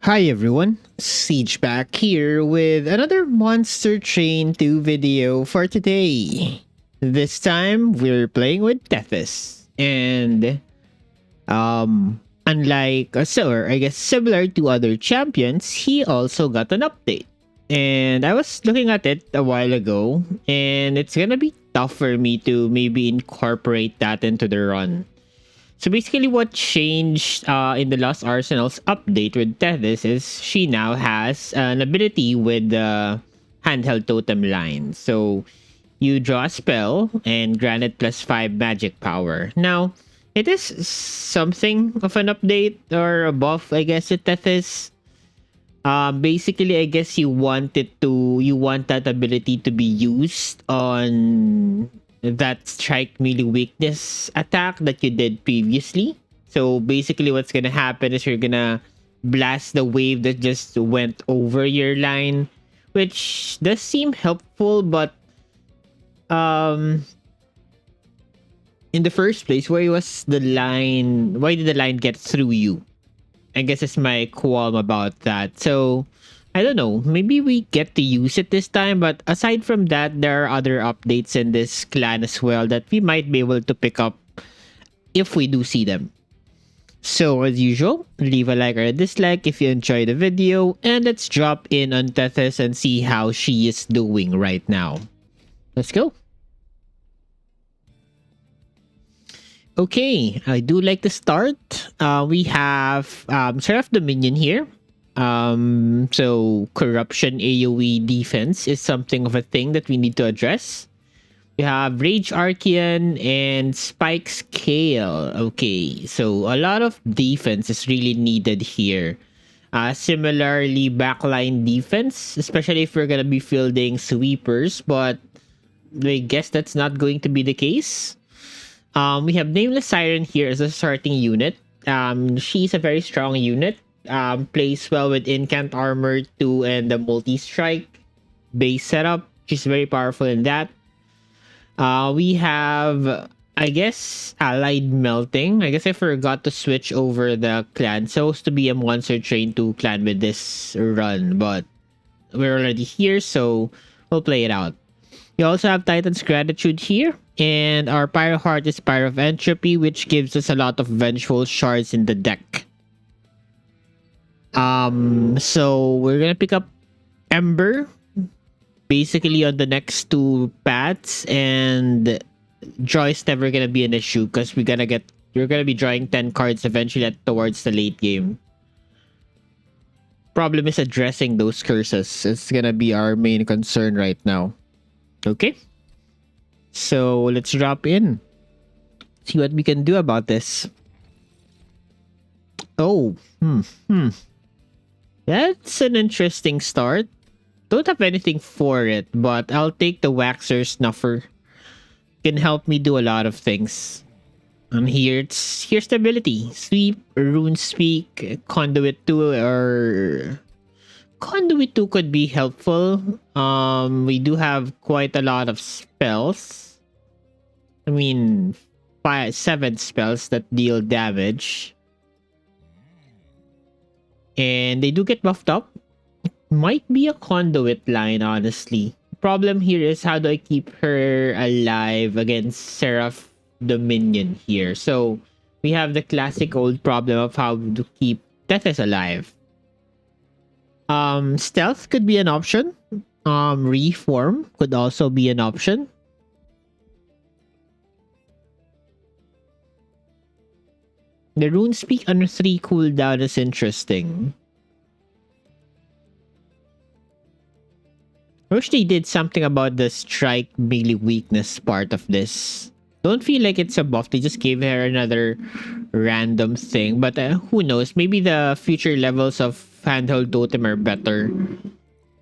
Hi everyone, Siege back here with another Monster Train 2 video for today. This time we're playing with Tethys, and unlike or I guess similar to other champions, he also got an update. And I was looking at it a while ago, and it's gonna be tough for me to maybe incorporate that into the run. So basically what changed in the Lost Arsenals update with Tethys is she now has an ability with the handheld totem line. So you draw a spell and grant it +5 magic power. Now, it is something of an update or a buff, I guess, with Tethys. Basically, I guess you want that ability to be used on that strike melee weakness attack that you did previously. So basically what's gonna happen is you're gonna blast the wave that just went over your line, which does seem helpful, but in the first place, why did the line get through you? I guess it's my qualm about that. So I don't know, maybe we get to use it this time, but aside from that, there are other updates in this clan as well that we might be able to pick up if we do see them. So as usual, leave a like or a dislike if you enjoyed the video, and let's drop in on Tethys and see how she is doing right now. Let's go. Okay, I do like to start. We have Seraph Dominion here. So corruption AoE defense is something of a thing that we need to address. We have Rage Archean and Spike Scale. Okay, so a lot of defense is really needed here. Similarly, backline defense, especially if we're gonna be fielding sweepers, but I guess that's not going to be the case. We have Nameless Siren here as a starting unit. She's a very strong unit. Plays well with Incant Armor 2 and the multi-strike base setup. She's very powerful in that. We have, I guess, Allied Melting. I guess I forgot to switch over the clan. Supposed to be a Monster Train 2 clan with this run, but we're already here, so we'll play it out. We also have Titan's Gratitude here, and our Pyre Heart is Pyre of Entropy, which gives us a lot of Vengeful Shards in the deck. So we're gonna pick up Ember basically on the next two paths, and draw is never gonna be an issue because we're gonna be drawing 10 cards eventually towards the late game. Problem is addressing those curses. It's gonna be our main concern right now. Okay, so let's drop in, see what we can do about this. Oh, that's an interesting start. Don't have anything for it, but I'll take the Waxer Snuffer. Can help me do a lot of things. And here's the ability: Sweep, Rune Speak, Conduit 2, or Conduit 2 could be helpful. We do have quite a lot of spells. I mean, 7 spells that deal damage. And they do get buffed up. It might be a Conduit line, honestly. Problem here is, how do I keep her alive against Seraph Dominion here? So we have the classic old problem of how to keep Tethys alive. Stealth could be an option. Reform could also be an option. The Rune Speak on 3 cooldown is interesting. I wish they did something about the strike melee weakness part of this. Don't feel like it's a buff. They just gave her another random thing. But who knows? Maybe the future levels of handheld totem are better.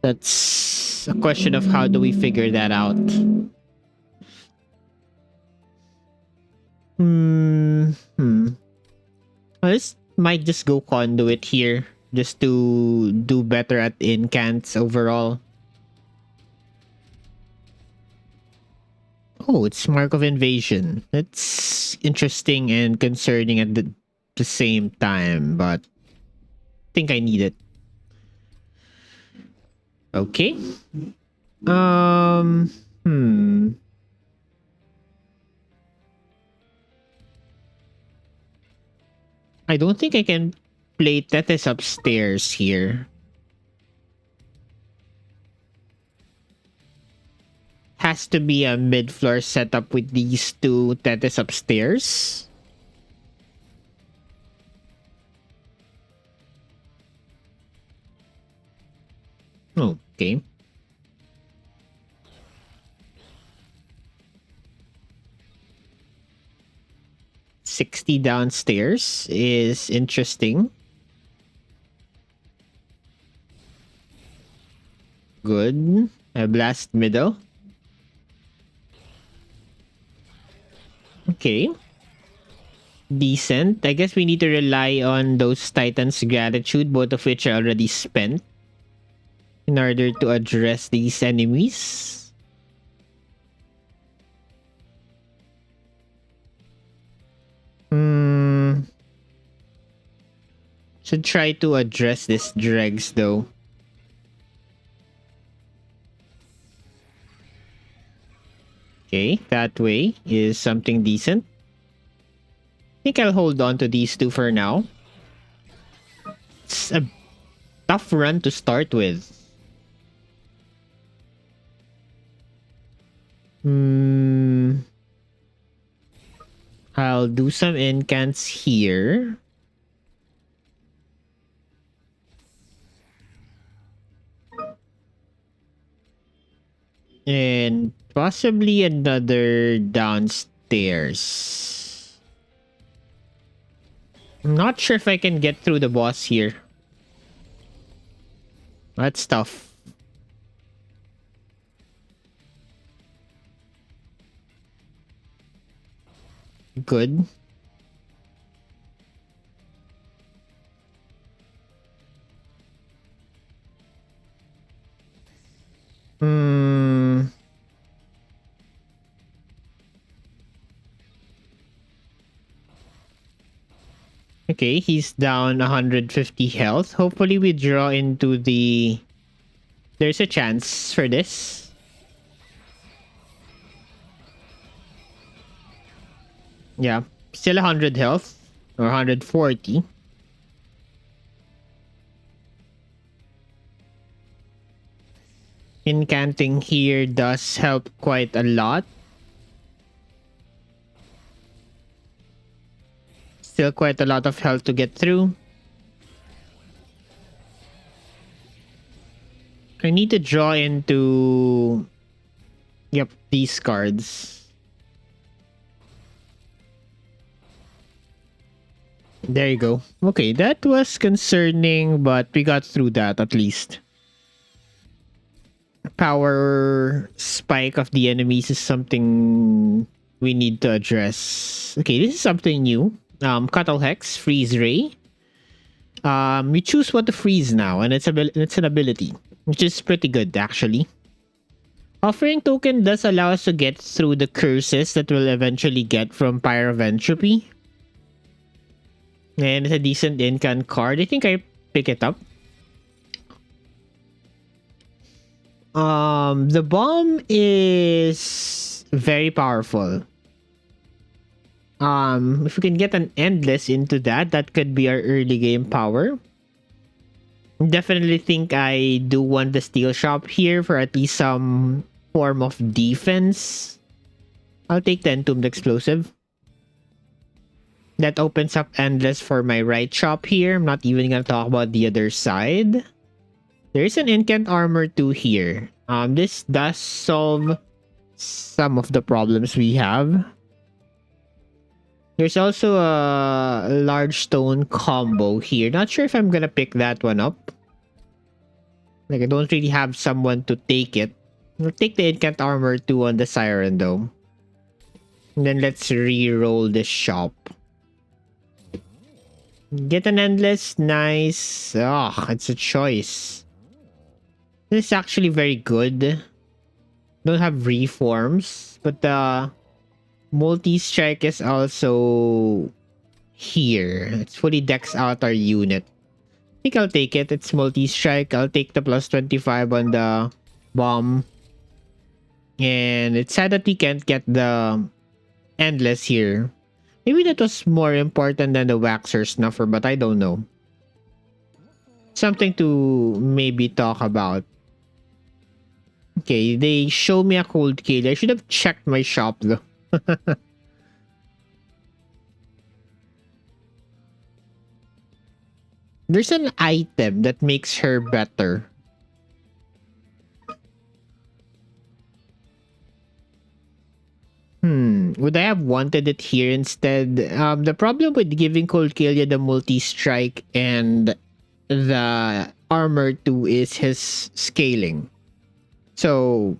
That's a question of how do we figure that out. This might just go Conduit here, just to do better at incants overall. Oh, it's Mark of Invasion. That's interesting and concerning at the same time, but I think I need it. Okay. Hmm. I don't think I can play Tethys upstairs here. Has to be a mid-floor setup with these two Tethys upstairs. Okay. $60 downstairs is interesting. Good. A blast middle. Okay. Decent. I guess we need to rely on those Titans' gratitude, both of which are already spent, in order to address these enemies. Should try to address this dregs though. Okay, that way is something decent. I think I'll hold on to these two for now. It's a tough run to start with. I'll do some incants here. And possibly another downstairs. I'm not sure if I can get through the boss here. That's tough. Good. Okay, he's down 150 health. Hopefully we draw into the... There's a chance for this. Yeah, still 100 health. Or 140. Incanting here does help quite a lot. Still quite a lot of health to get through. I need to draw into... Yep, these cards. There you go. Okay, that was concerning, but we got through that at least. Power spike of the enemies is something we need to address. Okay, this is something new. Cuttle Hex, Freeze Ray. We choose what to freeze now, and it's an ability, which is pretty good actually. Offering token does allow us to get through the curses that we'll eventually get from Pyre of Entropy. And it's a decent incant card. I think I pick it up. The bomb is very powerful. If we can get an endless into that, that could be our early game power. Definitely think I do want the steel shop here for at least some form of defense. I'll take the entombed explosive. That opens up endless for my right shop here. I'm not even gonna talk about the other side. There is an incant armor too here. This does solve some of the problems we have. There's also a large stone combo here. Not sure if I'm gonna pick that one up. Like, I don't really have someone to take it. I'll take the incant armor too on the siren though. And then let's re-roll this shop. Get an endless. Nice. Oh, it's a choice. This is actually very good. Don't have reforms, but the multi-strike is also here. It's fully decks out our unit. I think I'll take it. It's multi-strike. I'll take the plus 25 on the bomb. And it's sad that we can't get the endless here. Maybe that was more important than the waxer snuffer, but I don't know. Something to maybe talk about. Okay, they show me a cold kill. I should have checked my shop though. There's an item that makes her better. Would I have wanted it here instead? The problem with giving Colkelia the multi-strike and the armor 2 is his scaling. So,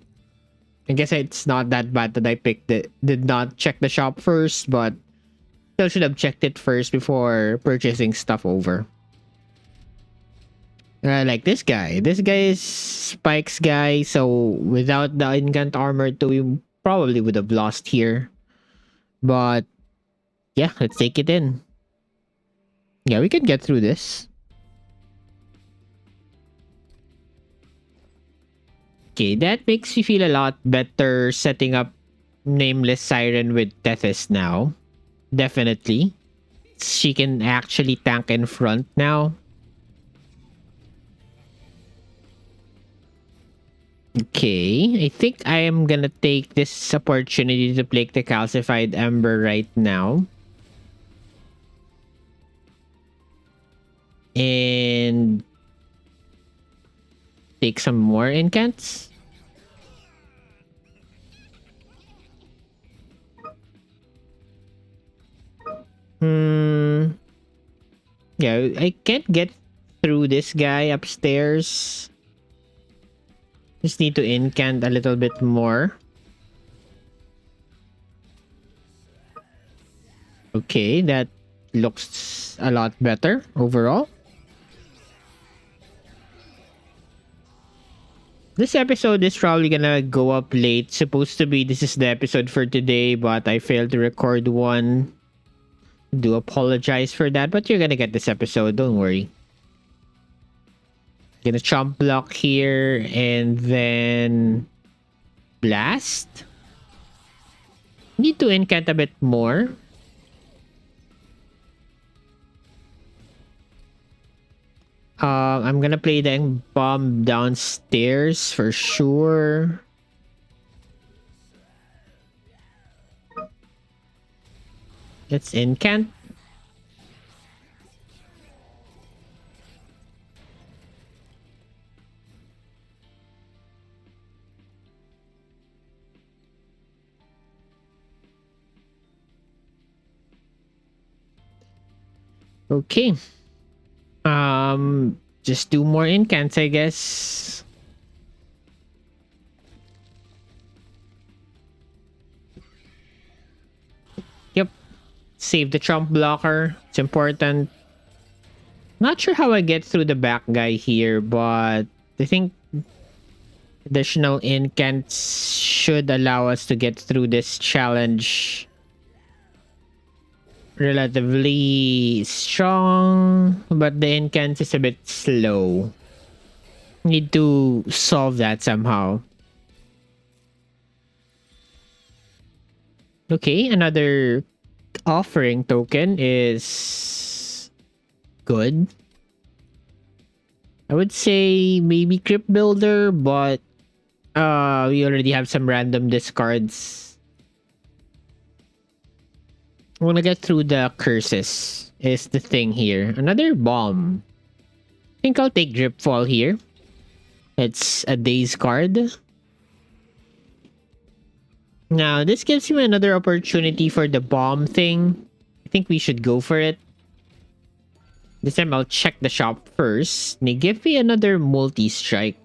I guess it's not that bad that I picked it. Did not check the shop first, but still should have checked it first before purchasing stuff over. Like this guy. This guy is Spike's guy, so without the incant armor 2, we probably would have lost here. But yeah, let's take it in. Yeah, we can get through this. Okay, that makes me feel a lot better setting up Nameless Siren with Tethys now. Definitely. She can actually tank in front now. Okay, I think I am gonna take this opportunity to play the calcified ember right now. And take some more incants. Yeah, I can't get through this guy upstairs. Just need to incant a little bit more. Okay, that looks a lot better overall. This episode is probably gonna go up late. Supposed to be this is the episode for today, but I failed to record one. Do apologize for that, but you're gonna get this episode, don't worry. Gonna chomp block here and then blast. Need to incant a bit more. I'm gonna play the bomb downstairs for sure. Let's incant. Okay. Just do more incants, I guess. Yep. Save the trump blocker. It's important. Not sure how I get through the back guy here, but I think additional incants should allow us to get through this challenge relatively strong, but the incants is a bit slow. Need to solve that somehow. Okay, another offering token is good. I would say maybe Crypt Builder, but we already have some random discards. I want to get through the curses is the thing here. Another bomb. I think I'll take Dripfall here. It's a Daze card. Now, this gives me another opportunity for the bomb thing. I think we should go for it. This time I'll check the shop first. They give me another multi-strike.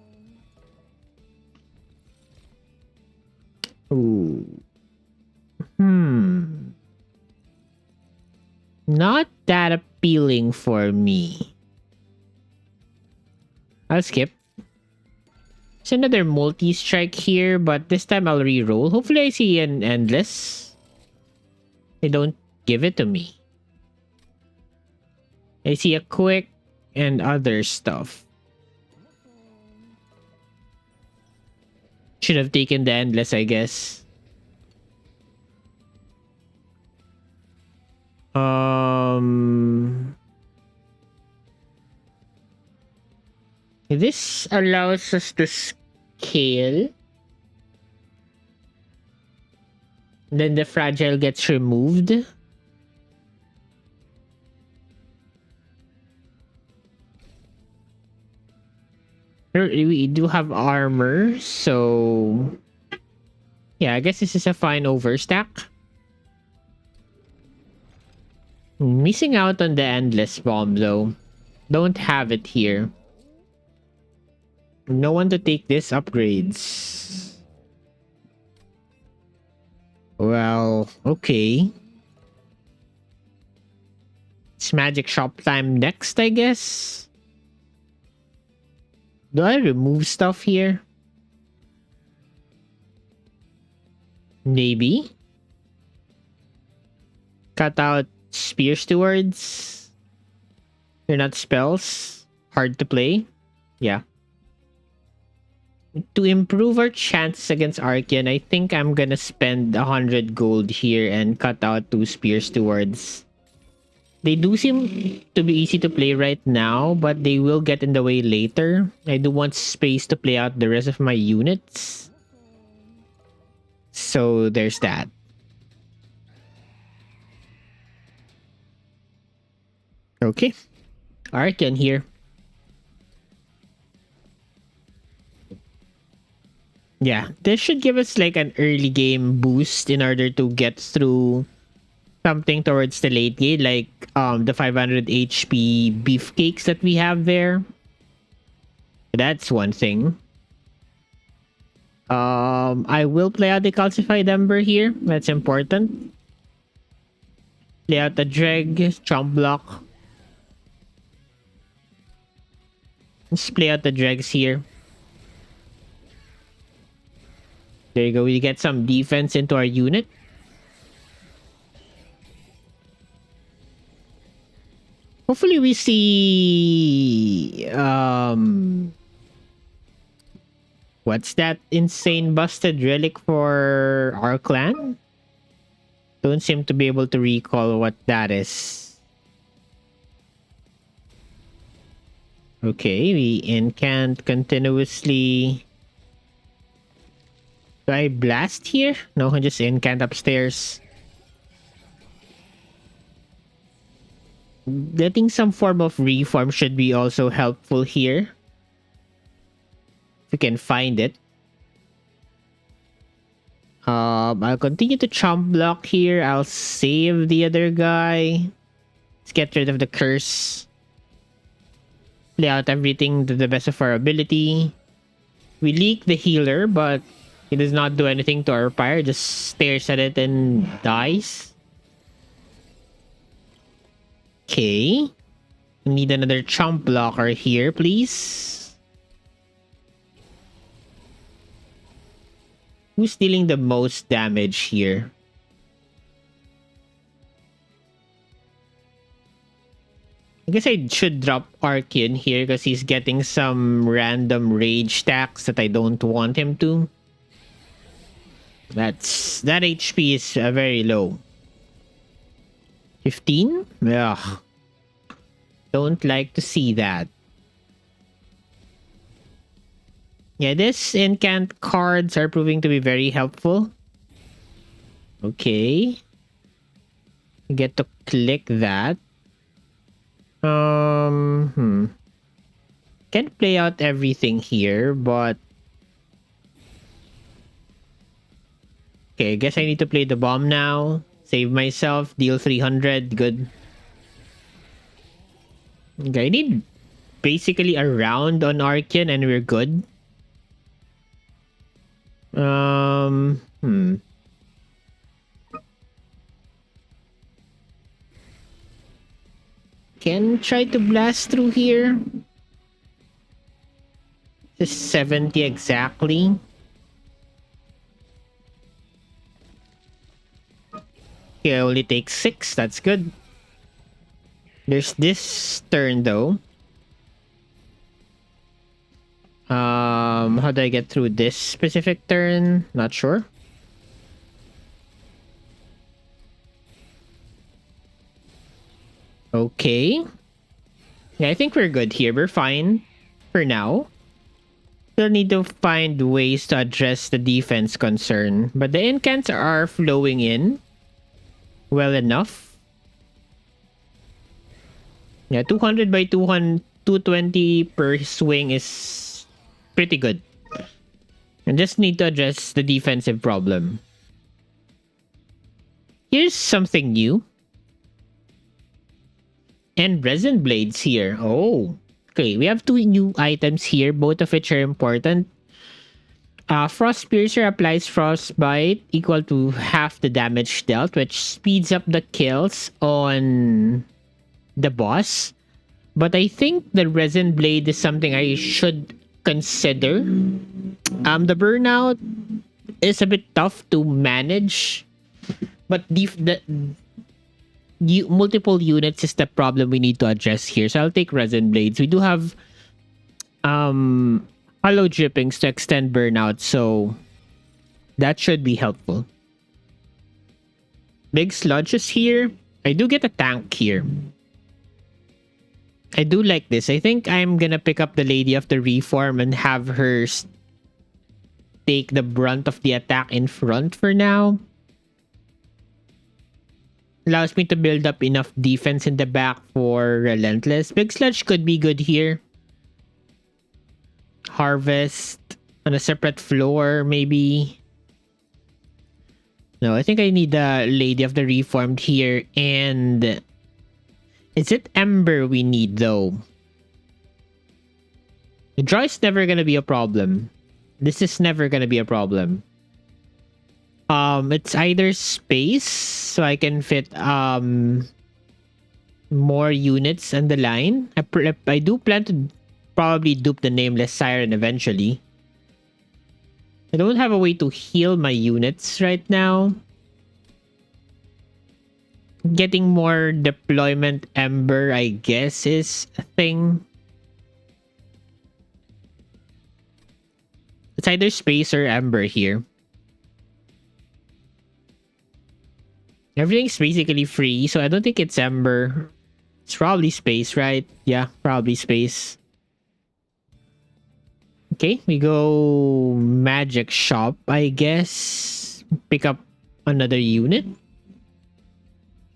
Ooh. Not that appealing for me. I'll skip. There's another multi-strike here, but this time I'll re-roll. Hopefully I see an endless. They don't give it to me. I see a quick and other stuff. Should have taken the endless, I guess. This allows us to scale. Then the fragile gets removed. We do have armor, so yeah, I guess this is a fine overstack. Missing out on the endless bomb though. Don't have it here. No one to take this upgrades. Well, okay. It's magic shop time next, I guess. Do I remove stuff here? Maybe. Cut out spear stewards. They're not spells. Hard to play. Yeah. To improve our chances against Archean, I think I'm gonna spend 100 gold here and cut out 2 spear stewards. They do seem to be easy to play right now, but they will get in the way later. I do want space to play out the rest of my units. So there's that. Okay. Archean here. Yeah, this should give us like an early game boost in order to get through something towards the late game, like the 500 HP beefcakes that we have there. That's one thing. I will play out the calcified ember here. That's important. Play out the dreg, chomp block. Let's play out the dregs here. There you go. We get some defense into our unit. Hopefully we see what's that insane busted relic for our clan? Don't seem to be able to recall what that is. Okay, we incant continuously. Do I blast here? No, I just incant upstairs. Getting some form of reform should be also helpful here. If we can find it. I'll continue to chomp block here. I'll save the other guy. Let's get rid of the curse. Play out everything to the best of our ability. We leak the healer, but he does not do anything to our Pyre. Just stares at it and dies. Okay. Need another chomp blocker here, please. Who's dealing the most damage here? I guess I should drop Archean here because he's getting some random rage stacks that I don't want him to. That HP is very low. 15? Ugh. Don't like to see that. Yeah, this incant cards are proving to be very helpful. Okay. Get to click that. Can't play out everything here, but okay, I guess I need to play the bomb now. Save myself, deal 300, good. Okay, I need basically a round on Archean and we're good. Can try to blast through here. Just 70 exactly. Okay, I only take 6. That's good. There's this turn though. How do I get through this specific turn? Not sure. Okay. Yeah, I think we're good here. We're fine for now. Still need to find ways to address the defense concern. But the incants are flowing in well enough. Yeah, 200 by 200, 220 per swing is pretty good. I just need to address the defensive problem. Here's something new. And resin blades here. Oh, okay. We have two new items here, both of which are important. Frost Piercer applies frostbite equal to half the damage dealt, which speeds up the kills on the boss. But I think the resin blade is something I should consider. The burnout is a bit tough to manage, but multiple units is the problem we need to address here. So I'll take resin blades. We do have hollow drippings to extend burnout, so that should be helpful. Big sludges here. I do get a tank here. I do like this. I think I'm gonna pick up the Lady of the Reform and have her take the brunt of the attack in front for now. Allows me to build up enough defense in the back for Relentless. Big Sludge could be good here. Harvest on a separate floor, maybe. No, I think I need the Lady of the Reformed here. And is it Ember we need, though? The draw is never gonna be a problem. This is never gonna be a problem. It's either space, so I can fit more units on the line. I do plan to probably dupe the Nameless Siren eventually. I don't have a way to heal my units right now. Getting more deployment Ember, I guess, is a thing. It's either space or Ember here. Everything's basically free, so I don't think it's Ember. It's probably space, right? Yeah, probably space. Okay, we go magic shop, I guess. Pick up another unit.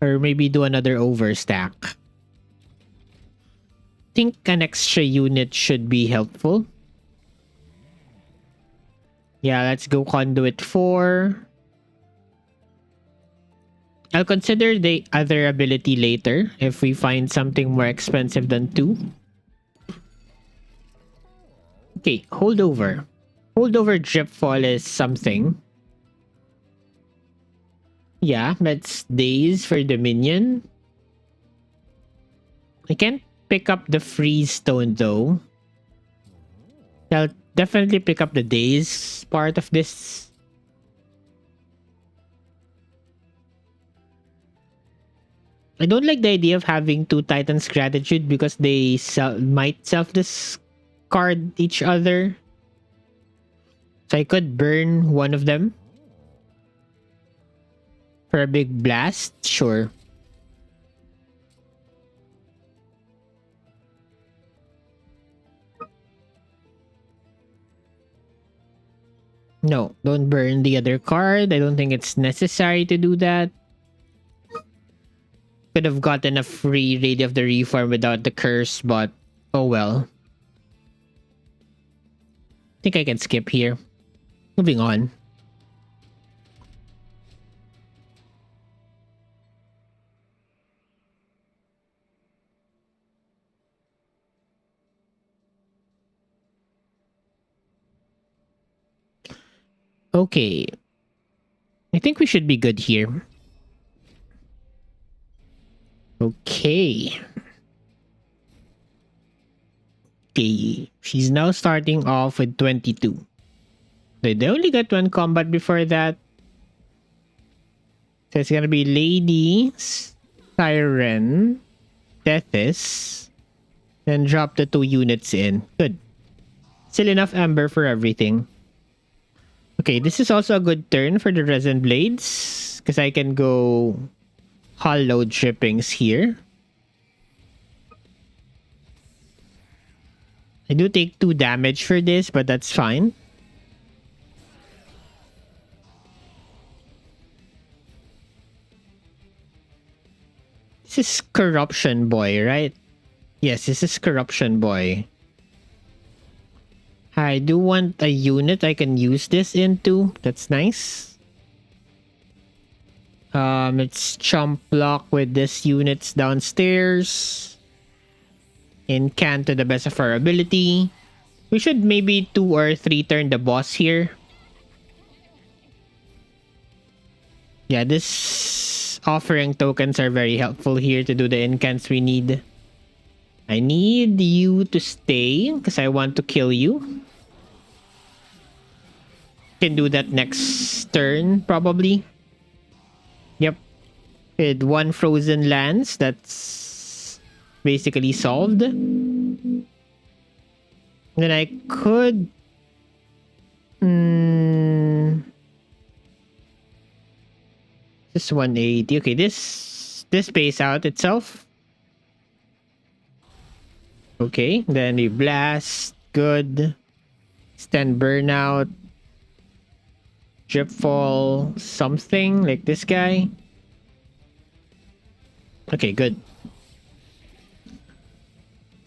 Or maybe do another overstack. Think an extra unit should be helpful. Yeah, let's go conduit 4. I'll consider the other ability later if we find something more expensive than 2. Okay, holdover. Holdover drip fall is something. Yeah, that's days for Dominion. I can't pick up the freeze stone though. I'll definitely pick up the days part of this. I don't like the idea of having 2 Titans Gratitude because they might self-discard each other. So I could burn one of them. For a big blast? Sure. No, don't burn the other card. I don't think it's necessary to do that. Could have gotten a free Lady of the Reform without the curse, but oh well. I think I can skip here. Moving on. Okay. I think we should be good here. Okay. Okay. She's now starting off with 22. They only got 1 combat before that. So it's gonna be Lady, Siren, Tethys, then drop the 2 units in. Good. Still enough amber for everything. Okay, this is also a good turn for the resin blades because I can go hollow drippings here. I do take 2 damage for this, but that's fine. This is Corruption Boy, right? Yes, this is Corruption Boy. I do want a unit I can use this into. That's nice. Let's chump block with this units downstairs. Incant to the best of our ability. We should maybe 2 or 3 turn the boss here. Yeah, this offering tokens are very helpful here to do the incants we need. I need you to stay because I want to kill you. Can do that next turn probably. Yep. With 1 frozen lands, that's basically solved. Then I could just 180. Okay, this pays out itself. Okay, then we blast. Good. Extend burnout. Drip fall. Something like this guy. Okay, good.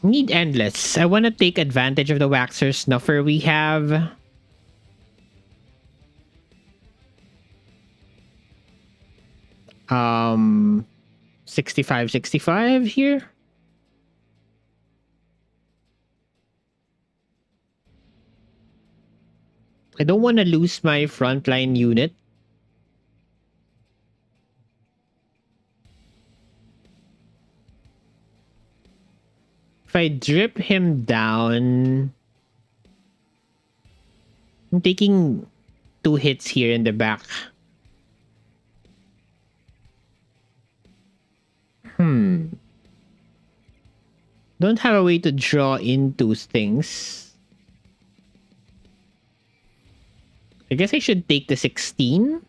Need endless. I want to take advantage of the Waxer Snuffer we have. 65 here. I don't want to lose my frontline unit. If I drip him down, I'm taking 2 hits here in the back. Don't have a way to draw into things. I guess I should take the 16.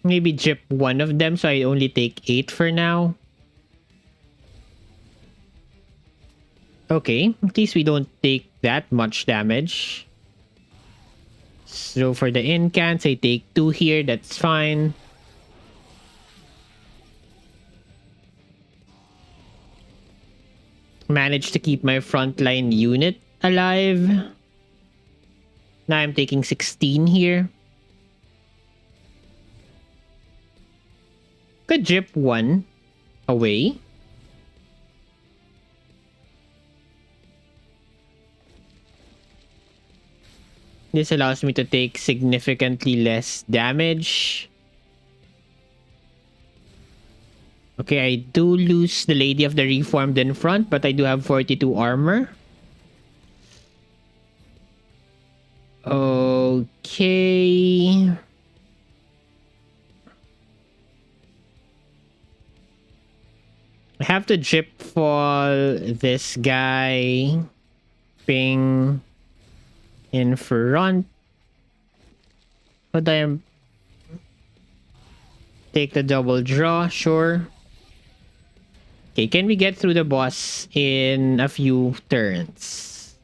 Maybe drip 1 of them so I only take 8 for now. Okay, at least we don't take that much damage. So for the incants, I take 2 here. That's fine. Managed to keep my frontline unit alive. Now I'm taking 16 here. Could drip 1 away. This allows me to take significantly less damage. Okay, I do lose the Lady of the Reformed in front, but I do have 42 armor. Okay. I have to drip fall this guy. Ping in front. But I am take the double draw, sure. Okay, can we get through the boss in a few turns?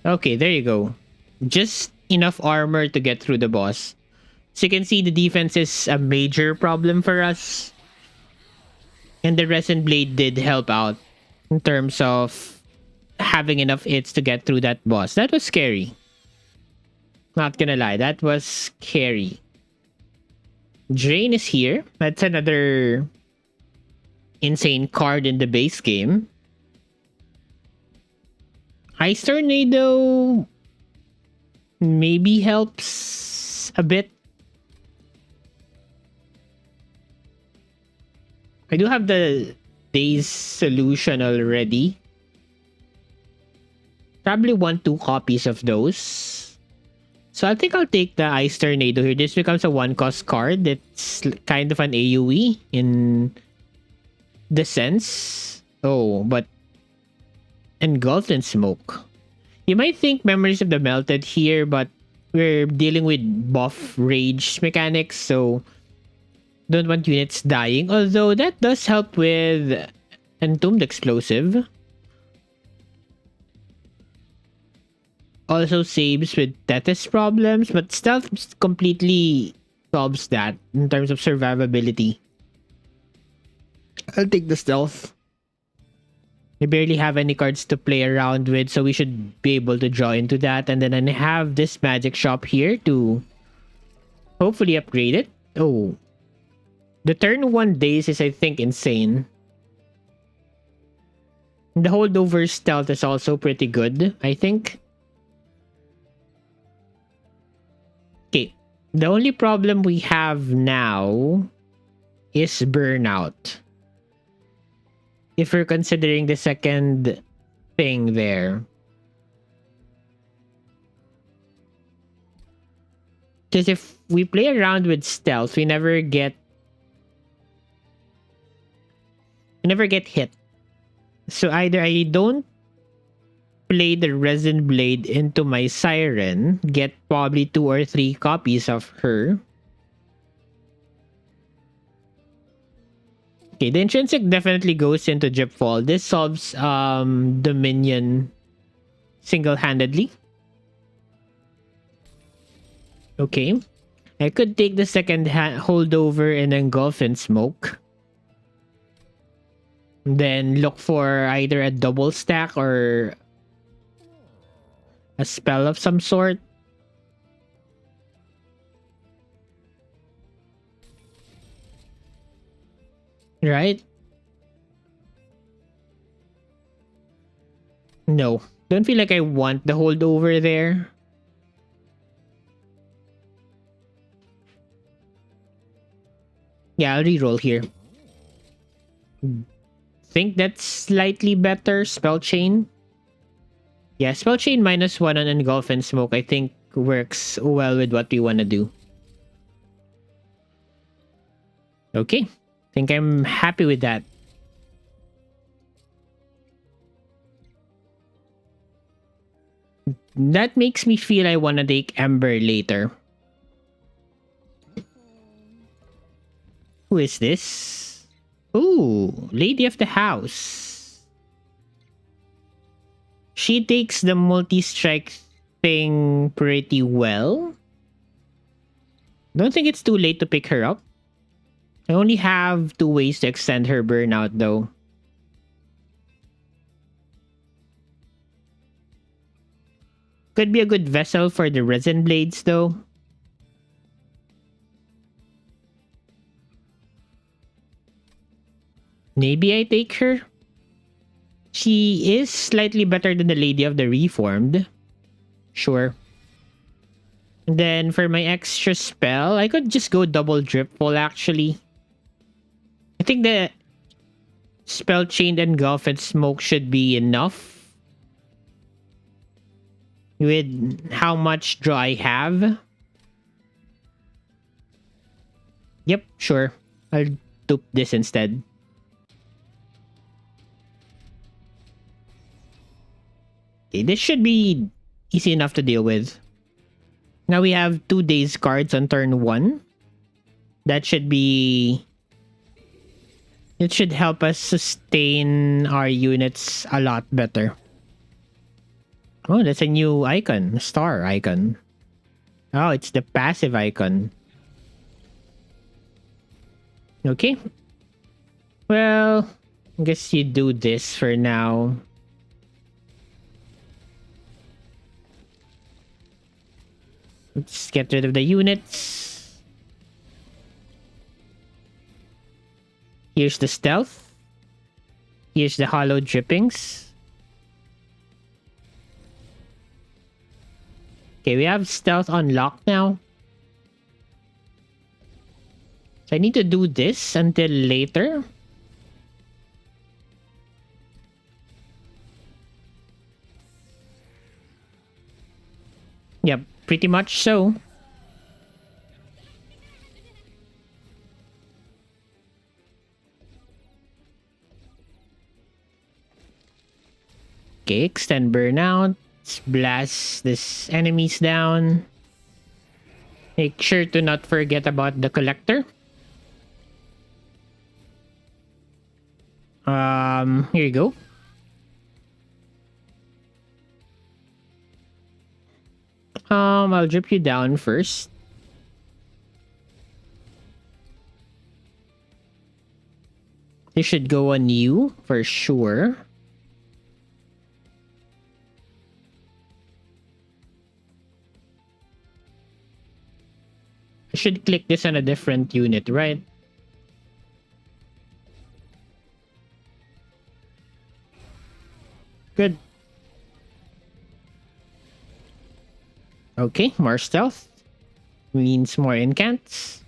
Okay, there you go. Just enough armor to get through the boss. So you can see the defense is a major problem for us. And the Resin Blade did help out in terms of having enough hits to get through that boss. That was scary. Not gonna lie, that was scary. Drain is here. That's another insane card in the base game. Ice Tornado maybe helps a bit. I do have the Daze solution already. Probably want 2 copies of those. So I think I'll take the Ice Tornado here. This becomes a 1-cost card. It's kind of an AoE in the sense. Oh, but engulfed in smoke. You might think Memories of the Melted here, but we're dealing with buff rage mechanics, so don't want units dying. Although that does help with Entombed Explosive. Also saves with Tethys problems, but Stealth completely solves that in terms of survivability. I'll take the Stealth. We barely have any cards to play around with, so we should be able to draw into that. And then I have this magic shop here to hopefully upgrade it. Oh. The turn 1 days is, I think, insane. The holdover stealth is also pretty good, I think. Okay. The only problem we have now is burnout. If we're considering the second thing there. Because if we play around with stealth, we never get hit. So either I don't play the Resin Blade into my Siren, get probably 2 or 3 copies of her. Okay, the intrinsic definitely goes into Dripfall. This solves the minion single-handedly. Okay. I could take the second holdover and engulf in smoke. Then look for either a double stack or a spell of some sort. Right? No. Don't feel like I want the holdover there. Yeah, I'll reroll here. Think that's slightly better. Spell Chain. Yeah, Spell Chain -1 on Engulf and Smoke I think works well with what we want to do. Okay. Think I'm happy with that. That makes me feel I want to take Ember later. Who is this? Ooh, Lady of the House. She takes the multi-strike thing pretty well. Don't think it's too late to pick her up. I only have 2 ways to extend her burnout though. Could be a good vessel for the Resin Blades though. Maybe I take her. She is slightly better than the Lady of the Reformed. Sure. And then for my extra spell, I could just go double Dripfall actually. I think the Spell Chain, Engulf, and Smoke should be enough. With how much draw I have. Yep, sure. I'll dupe this instead. Okay, this should be easy enough to deal with. Now we have 2 days cards on turn 1. That should be... It should help us sustain our units a lot better. Oh, that's a new icon. Star icon. Oh, it's the passive icon. Okay. Well, I guess you do this for now. Let's get rid of the units. Here's the stealth. Here's the hollow drippings. Okay, we have stealth unlocked now. So I need to do this until later. Yep, pretty much so. Okay, extend burnout. Let's blast this enemies down. Make sure to not forget about the collector. Here you go. I'll drip you down first. This should go on you for sure. I should click this on a different unit, right? Good. Okay, more stealth. Means more incants.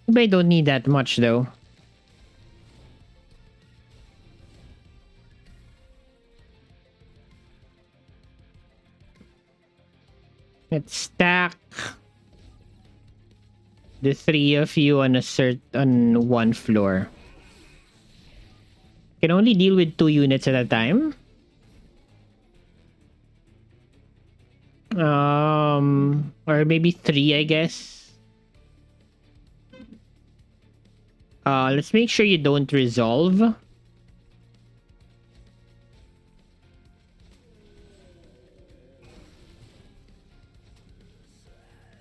But I don't need that much though. Let's stack the three of you on on one floor. Can only deal with 2 units at a time. Or maybe 3, I guess. Let's make sure you don't resolve.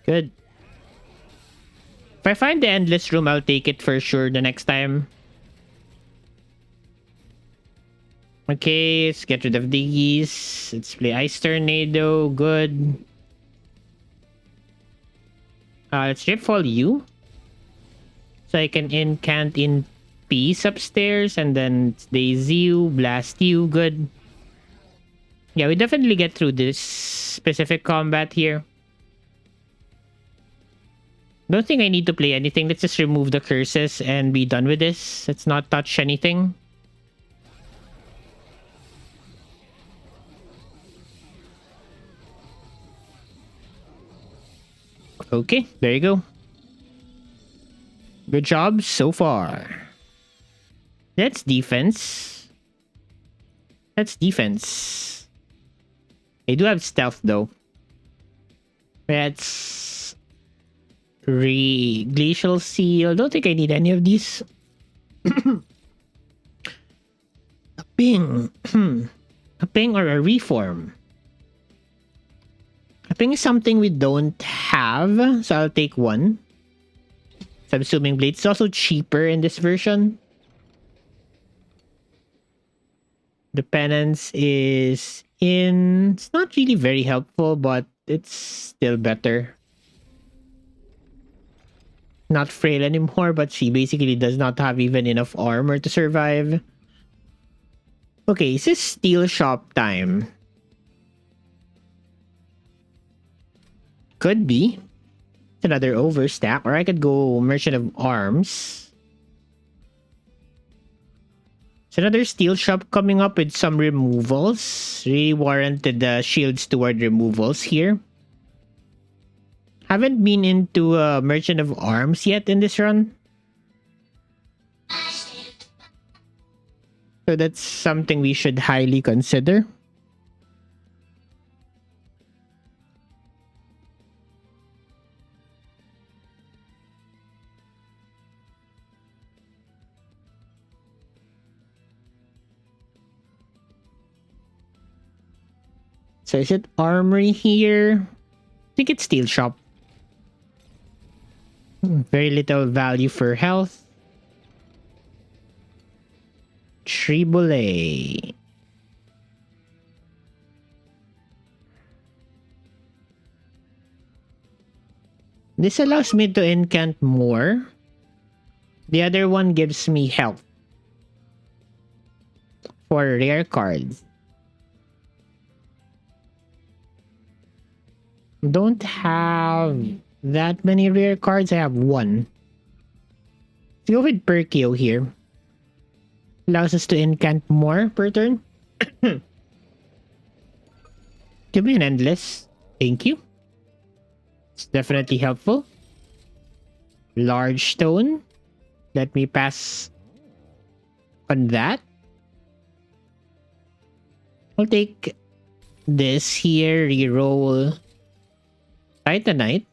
Good. If I find the endless room, I'll take it for sure the next time. Okay, let's get rid of these. Let's play Ice Tornado. Good. Let's Dripfall you. So I can incant in peace upstairs and then daze you, blast you. Good. Yeah, we definitely get through this specific combat here. Don't think I need to play anything. Let's just remove the curses and be done with this. Let's not touch anything. Okay, there you go. Good job so far. That's defense. That's defense. I do have stealth though. That's Glacial Seal. Don't think I need any of these. A ping. A ping or a reform. A ping is something we don't have, so I'll take one. Subsuming Blade. It's also cheaper in this version. The penance is in... It's not really very helpful, but it's still better. Not frail anymore, but she basically does not have even enough armor to survive. Okay, this is Steel Shop time. Could be. It's another overstack, or I could go Merchant of Arms. It's another Steel Shop coming up with some removals. Really warranted the Shield Steward removals here. Haven't been into Merchant of Arms yet in this run. So that's something we should highly consider. So is it Armory here? I think it's Steel Shop. Very little value for health. Triboulet. This allows me to incant more. The other one gives me health. For rare cards. Don't have that many rare cards. I have one. Let's go with Perkeo here. Allows us to incant more per turn. Give me an endless. Thank you. It's definitely helpful. Large stone. Let me pass on that. I'll take this here. Reroll Titanite.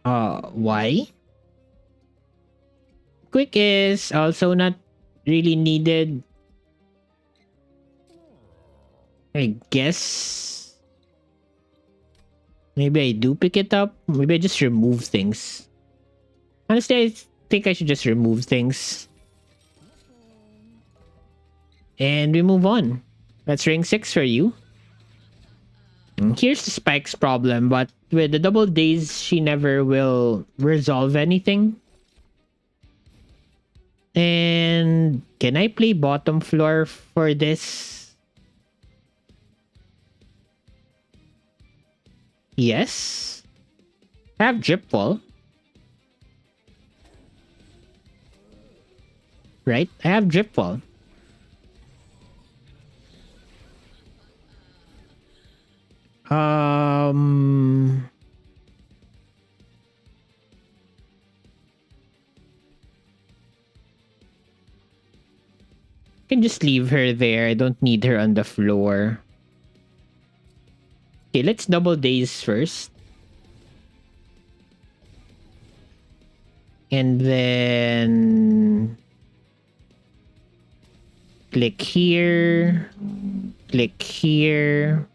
Why? Quick is also not really needed. I guess maybe I do pick it up. Maybe I just remove things. Honestly, I think I should just remove things. And we move on. That's ring 6 for you. Here's the Spike's problem, but with the double days, she never will resolve anything. And can I play bottom floor for this? Yes. I have drip wall. Right? I have drip wall. Can just leave her there. I don't need her on the floor. Okay, let's double days first. And then click here. Click here.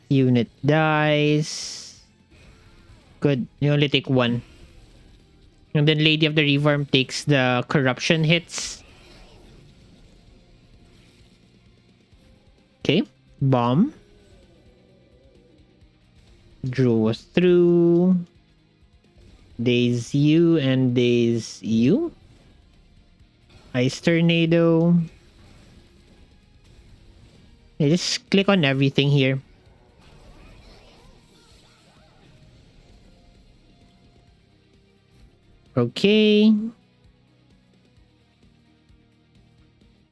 Unit dies. Good. You only take one. And then Lady of the Reform takes the corruption hits. Okay. Bomb. Drew us through. Daze you and daze you. Ice Tornado. Yeah, just click on everything here. Okay.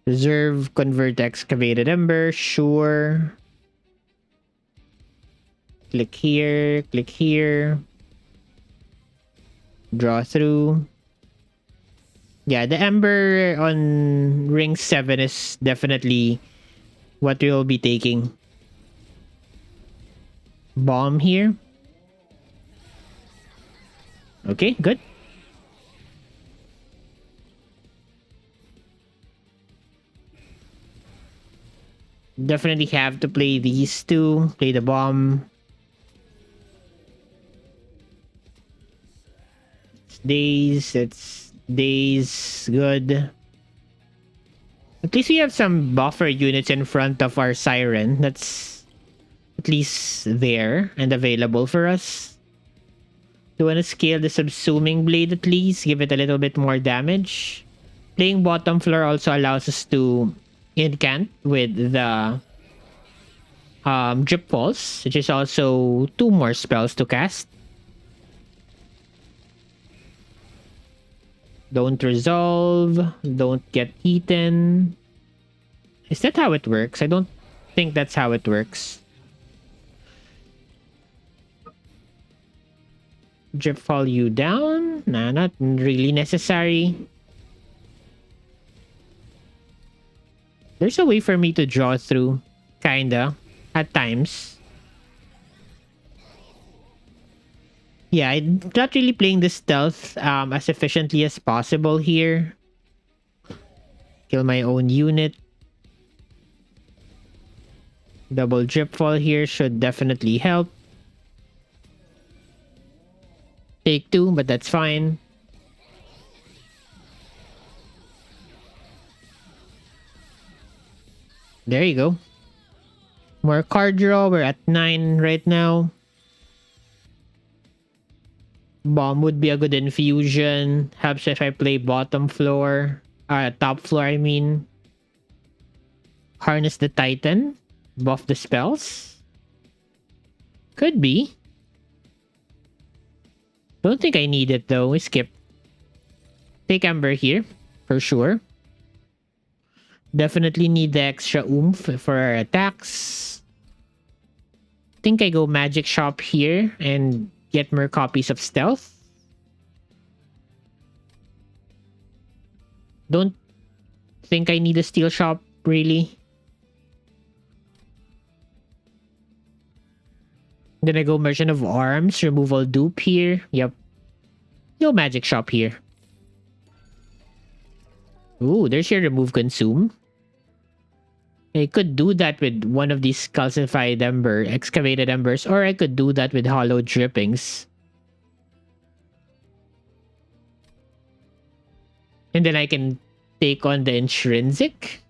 Reserve, convert excavated ember. Sure. Click here. Click here. Draw through. Yeah, the ember on ring 7 is definitely what we will be taking. Bomb here. Okay, good. Definitely have to play these two. Play the bomb. It's days. Good. At least we have some buffer units in front of our siren. That's at least there and available for us. Do you want to scale the subsuming blade at least? Give it a little bit more damage. Playing bottom floor also allows us to incant with the drip pulse, which is also 2 more spells to cast. Don't resolve. Don't get eaten. Is that how it works? I don't think that's how it works. Drip fall you down? Nah, not really necessary. There's a way for me to draw through. Kinda. At times. Yeah, I'm not really playing the stealth as efficiently as possible here. Kill my own unit. Double drip fall here should definitely help. Take 2, but that's fine. There you go. More card draw. We're at 9 right now. Bomb would be a good infusion. Helps if I play bottom floor. Top floor, I mean. Harness the Titan. Buff the spells. Could be. Don't think I need it though. We skip. Take Ember here. For sure. Definitely need the extra oomph for our attacks. Think I go magic shop here and get more copies of stealth. Don't think I need a steel shop, really. Then I go Merchant of Arms, removal dupe here. Yep. No magic shop here. Ooh, there's your remove consume. I could do that with one of these calcified excavated embers, or I could do that with hollow drippings. And then I can take on the intrinsic.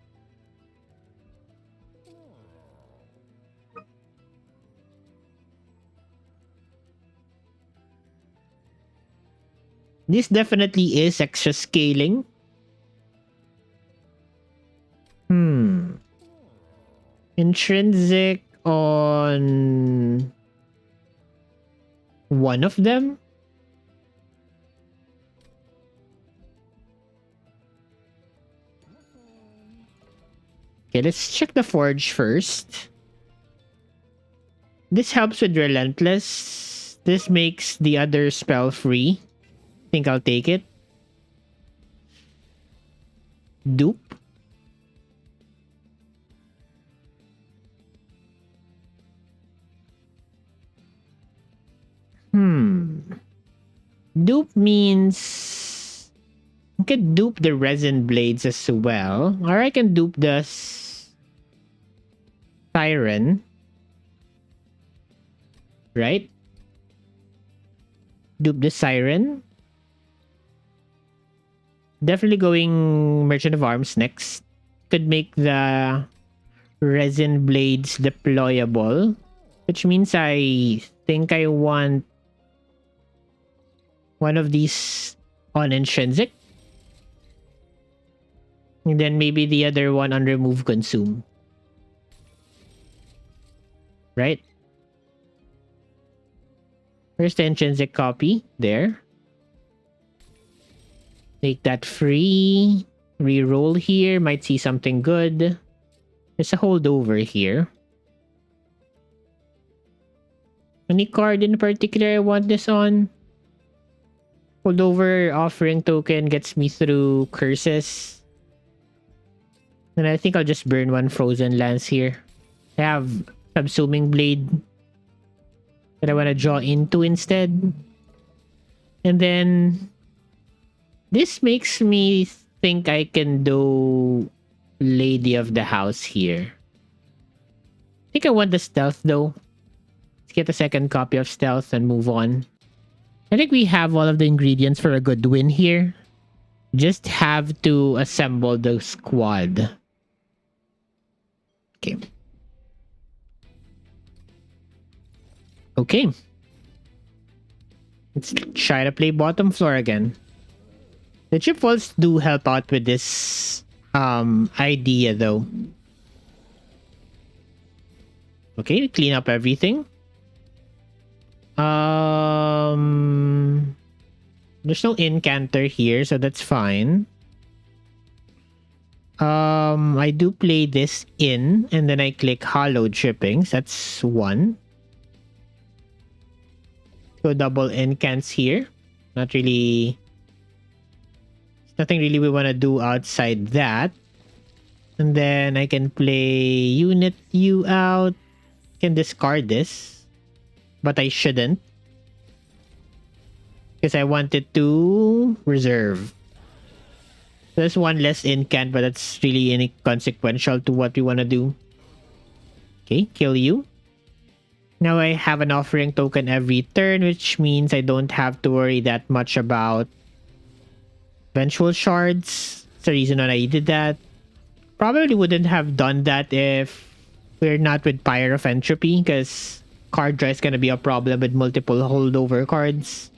This definitely is extra scaling. Intrinsic on one of them? Okay, let's check the forge first. This helps with Relentless. This makes the other spell free. Think I'll take it. Dupe. Dupe means I can dupe the resin blades as well. Or I can dupe the siren. Right? Dupe the siren. Definitely going Merchant of Arms next. Could make the resin blades deployable. Which means I think I want one of these on intrinsic. And then maybe the other one on remove consume. Right? Where's the intrinsic copy? There. Make that free. Reroll here. Might see something good. There's a holdover here. Any card in particular I want this on? Holdover offering token gets me through curses. And I think I'll just burn one frozen lance here. I have subsuming blade that I want to draw into instead. And then this makes me think I can do Lady of the House here. I think I want the stealth though. Let's get a second copy of stealth and move on. I think we have all of the ingredients for a good win here. Just have to assemble the squad. Okay. Okay. Let's try to play bottom floor again. The chip walls do help out with this idea though. Okay, clean up everything. There's no incanter here, so that's fine. I do play this in, and then I click hollow drippings. That's one. Go double incants here. Not really. Nothing really we want to do outside that. And then I can play unit you out. Can discard this. But I shouldn't. Because I wanted to reserve. There's one less incant, but that's really inconsequential to what we want to do. Okay, kill you. Now I have an offering token every turn, which means I don't have to worry that much about eventual shards. That's the reason why I did that. Probably wouldn't have done that if we're not with Pyre of Entropy, because card draw is going to be a problem with multiple holdover cards.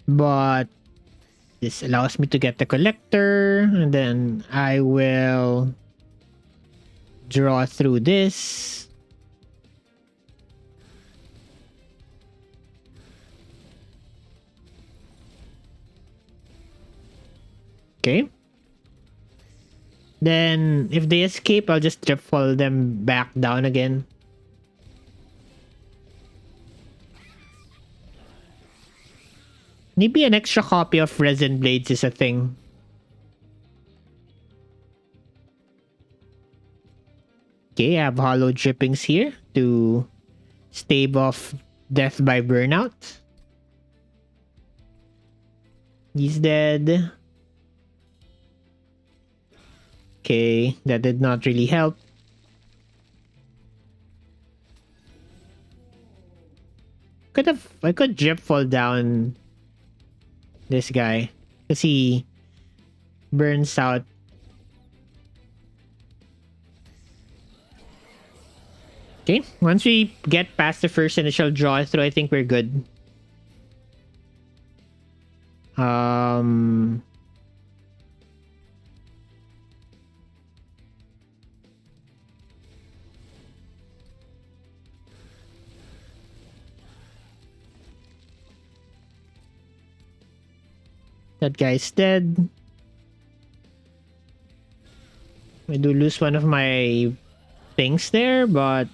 But this allows me to get the collector, and then I will draw through this. Okay. Then, if they escape, I'll just trip fall them back down again. Maybe an extra copy of Resin Blades is a thing. Okay, I have hollow drippings here to stave off death by burnout. He's dead. Okay, that did not really help. I could drip fall down this guy because he burns out. Okay, once we get past the first initial draw through, I think we're good. That guy's dead. I do lose one of my things there, but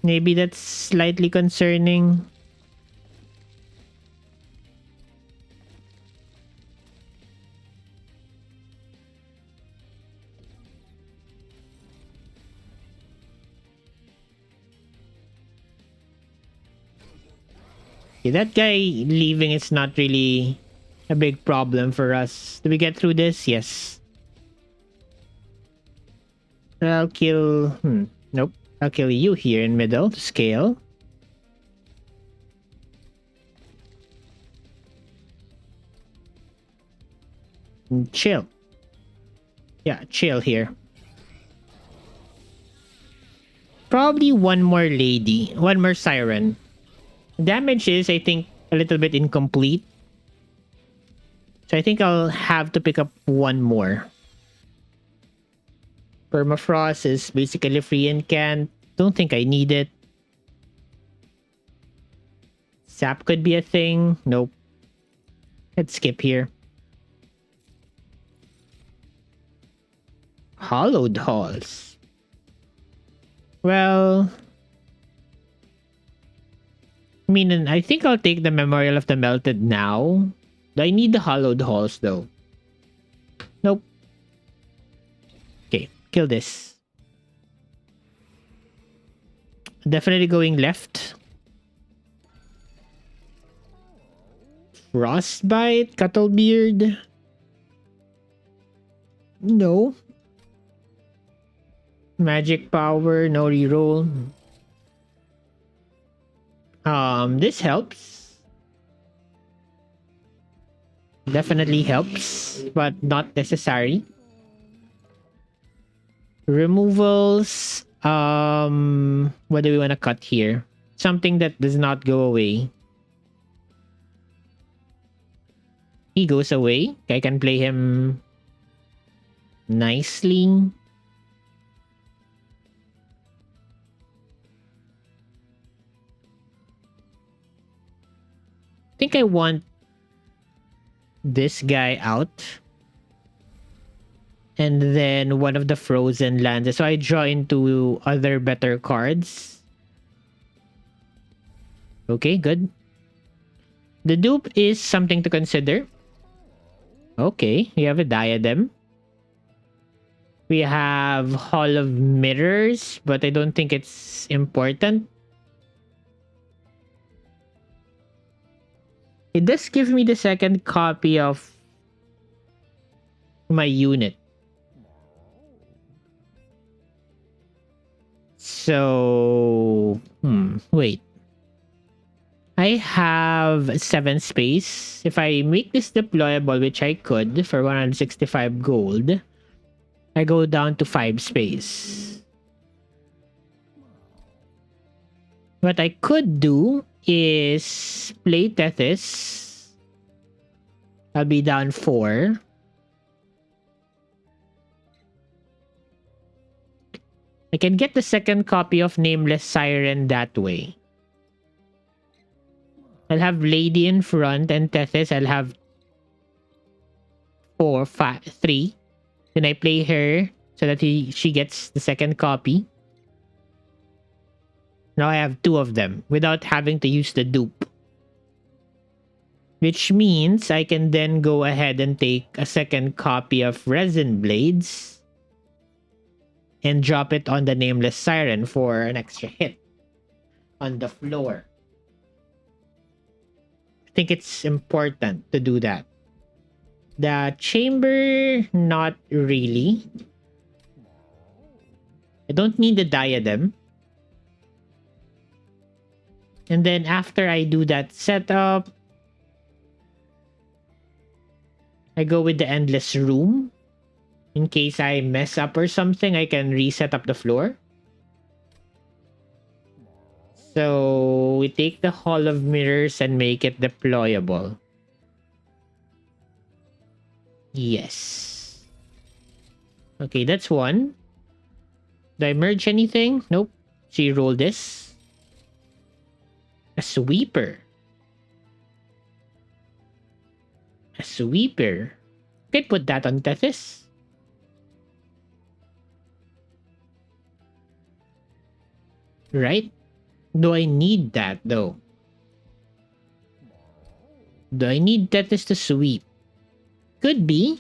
maybe that's slightly concerning. Okay, that guy leaving is not really a big problem for us. Do we get through this? Yes. I'll kill... Nope. I'll kill you here in middle to scale. Chill. Yeah, chill here. Probably one more lady. One more siren. Damage is, I think, a little bit incomplete. So I think I'll have to pick up one more. Permafrost is basically free and can't. Don't think I need it. Sap could be a thing. Nope. Let's skip here. Hollowed halls. Well... I mean, I think I'll take the Memorial of the Melted now. Do I need the Hollowed Halls, though? Nope. Okay, kill this. Definitely going left. Frostbite, Cuttlebeard. No. Magic Power, no reroll. This helps. Definitely helps, but not necessary. Removals. What do we want to cut here? Something that does not go away. He goes away. I can play him nicely. I think I want this guy out. And then one of the frozen lands. So I draw into other better cards. Okay, good. The dupe is something to consider. Okay, we have a diadem. We have Hall of Mirrors, but I don't think it's important. It does give me the second copy of my unit. So, wait. I have 7 space. If I make this deployable, which I could for 165 gold, I go down to 5 space. What I could do is play Tethys. I'll be down 4. I can get the second copy of Nameless Siren that way. I'll have Lady in front and Tethys. I'll have 4, 5, 3. Then I play her so that she gets the second copy. Now I have 2 of them without having to use the dupe. Which means I can then go ahead and take a second copy of Resin Blades and drop it on the Nameless Siren for an extra hit on the floor. I think it's important to do that. The chamber, not really. I don't need the diadem. And then after I do that setup, I go with the Endless Room. In case I mess up or something, I can reset up the floor. So we take the Hall of Mirrors and make it deployable. Yes. Okay, that's one. Do I merge anything? Nope. So you roll this. A sweeper. A sweeper. Could put that on Tethys. Right? Do I need that though? Do I need Tethys to sweep? Could be.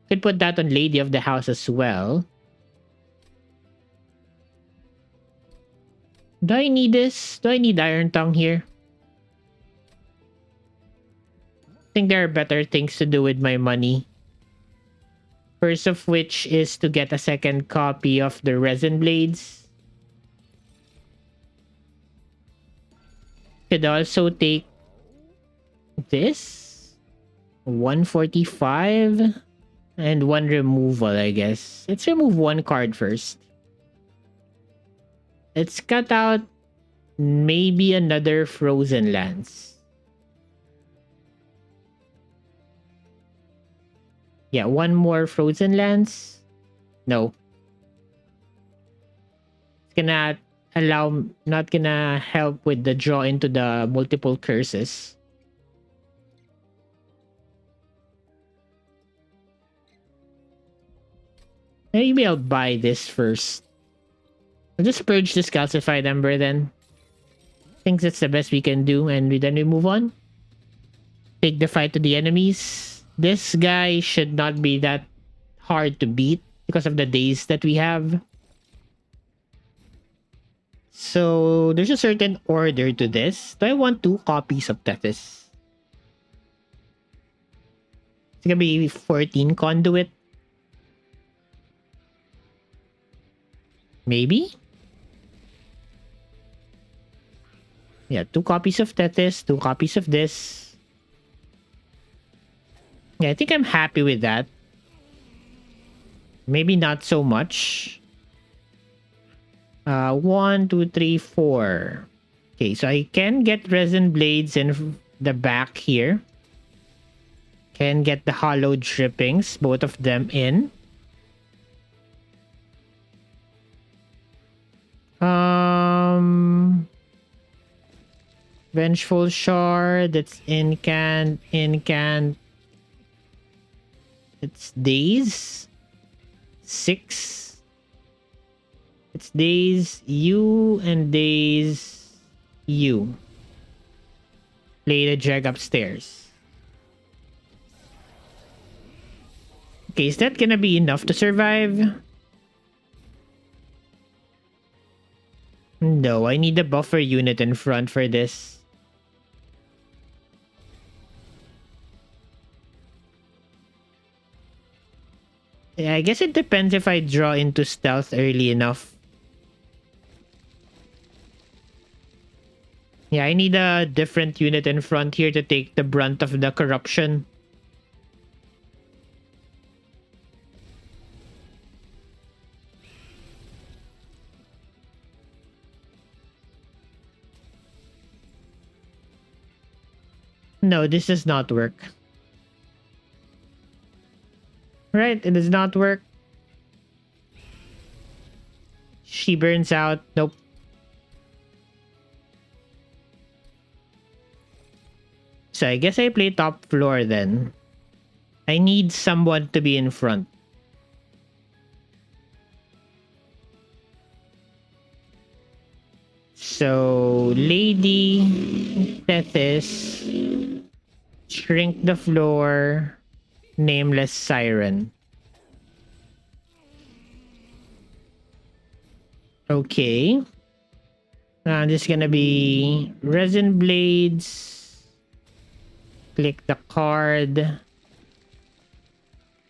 Could put that on Lady of the House as well. Do I need this? Do I need Iron Tongue here? I think there are better things to do with my money. First of which is to get a second copy of the Resin Blades. Could also take this. 145. And 1 removal, I guess. Let's remove 1 card first. Let's cut out maybe another Frozen Lands. Yeah, 1 more Frozen Lands. No. It's gonna allow, not gonna help with the draw into the multiple curses. Maybe I'll buy this first. I'll just purge this calcified ember then. I think that's the best we can do, and then we move on. Take the fight to the enemies. This guy should not be that hard to beat because of the days that we have. So there's a certain order to this. Do I want 2 copies of Tethys? It's gonna be 14 conduit. Maybe? Yeah, 2 copies of Tethys, 2 copies of this. Yeah, I think I'm happy with that. Maybe not so much. 1, 2, 3, 4. Okay, so I can get Resin Blades in the back here. Can get the Hollowed Drippings, both of them in. Vengeful Shard, that's incant. It's days. 6. It's days U and days U. Play the Jag upstairs. Okay, is that gonna be enough to survive? No, I need a buffer unit in front for this. Yeah, I guess it depends if I draw into stealth early enough. Yeah, I need a different unit in front here to take the brunt of the corruption. No, this does not work. Right, it does not work. She burns out. Nope. So I guess I play top floor then. I need someone to be in front. So, Lady Tethys, Shrink the Floor, Nameless Siren. Okay. This is gonna be Resin Blades. Click the card.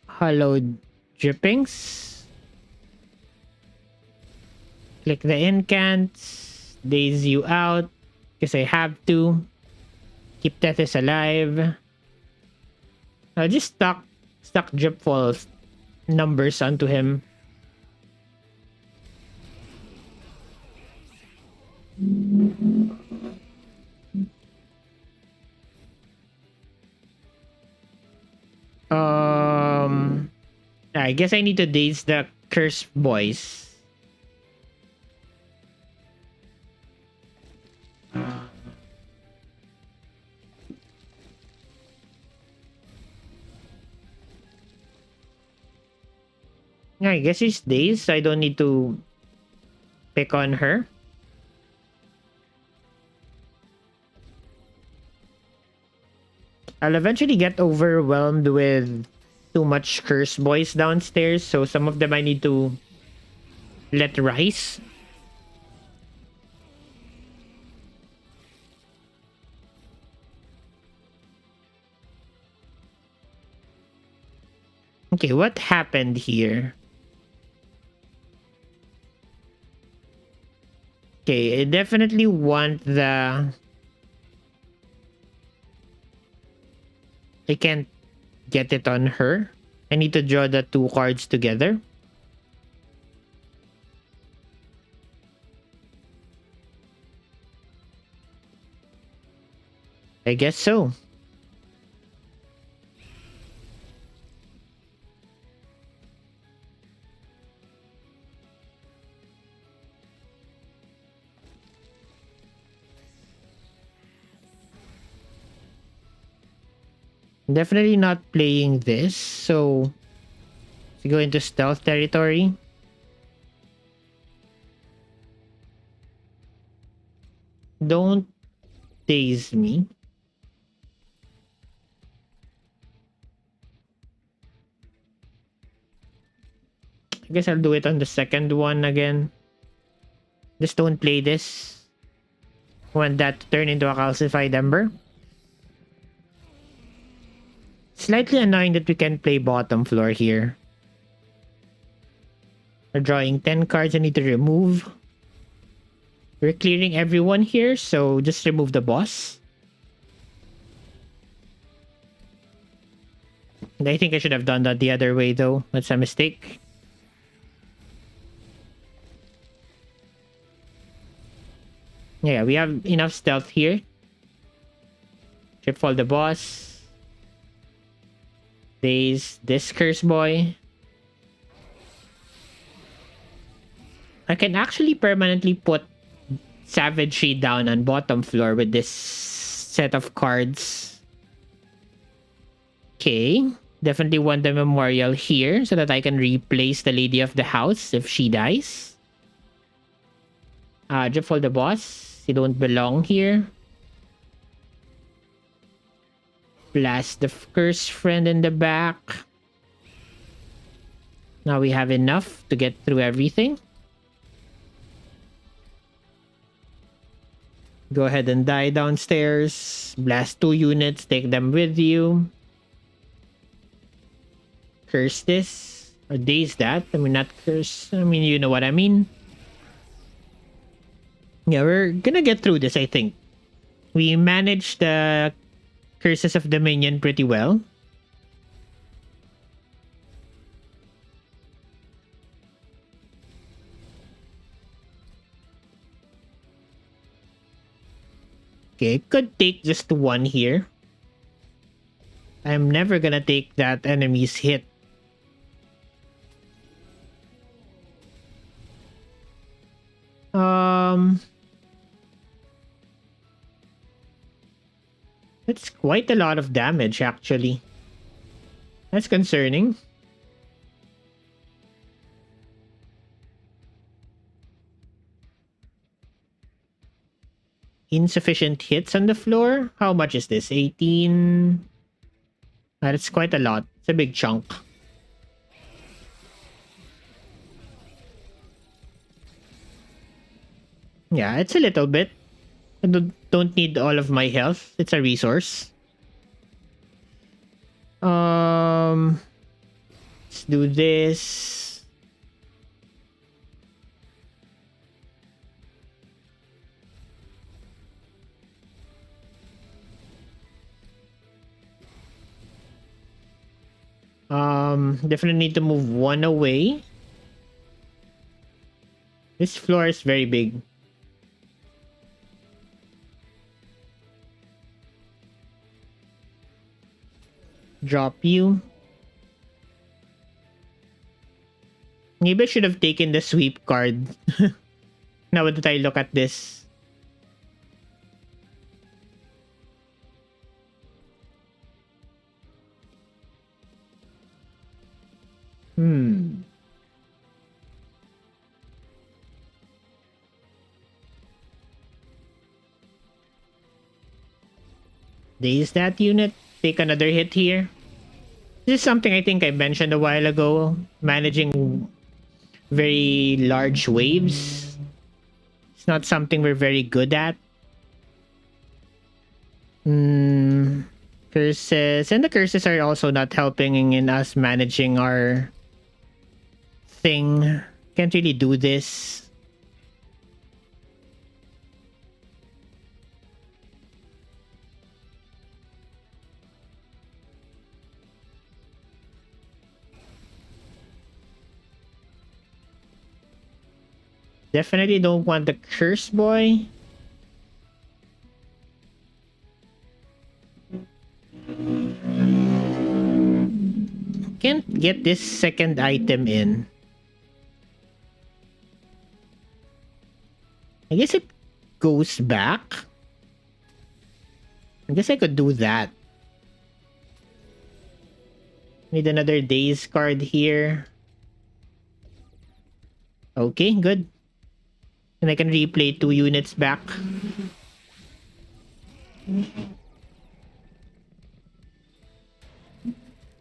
Hallowed Drippings. Click the incants. Daze you out. Because I have to. Keep Tethys alive. I'll just stuck Dripfall numbers onto him. I guess I need to daze the Curse Boys. I guess she's dazed, so I don't need to pick on her. I'll eventually get overwhelmed with too much Curse Boys downstairs, so some of them I need to let rise. Okay, what happened here? Okay, I definitely want the... I can't get it on her. I need to draw the two cards together. I guess so. Definitely not playing this, so let's go into stealth territory. Don't daze me. I guess I'll do it on the second one again. Just don't play this. Want that to turn into a calcified ember. Slightly annoying that we can play bottom floor here. We're drawing 10 cards I need to remove. We're clearing everyone here, so just remove the boss. And I think I should have done that the other way though. That's a mistake. Yeah, we have enough stealth here. Tripfall the boss. Daze this Curse Boy. I can actually permanently put Savagery down on bottom floor with this set of cards. Okay. Definitely want the memorial here so that I can replace the Lady of the House if she dies. Dripfall the boss. You don't belong here. Blast the Curse Friend in the back. Now we have enough to get through everything. Go ahead and die downstairs. Blast 2 units. Take them with you. Curse this. Or daze that. I mean, not curse. I mean, you know what I mean. Yeah, we're gonna get through this, I think. We managed the Curses of Dominion pretty well. Okay, could take just one here. I'm never gonna take that enemy's hit. It's quite a lot of damage, actually. That's concerning. Insufficient hits on the floor. How much is this? 18. That's quite a lot. It's a big chunk. Yeah, it's a little bit. I don't need all of my health. It's a resource. Let's do this. Definitely need to move one away. This floor is very big. Drop you. Maybe I should have taken the sweep card. Now that I look at this. Daze that unit. Take another hit here. This is something I think I mentioned a while ago. Managing very large waves. It's not something we're very good at. Curses. And the curses are also not helping in us managing our thing. Can't really do this. Definitely don't want the curse boy. Can't get this second item in. I guess it goes back. I guess I could do that. Need another daze card here. Okay, good. And I can replay 2 units back.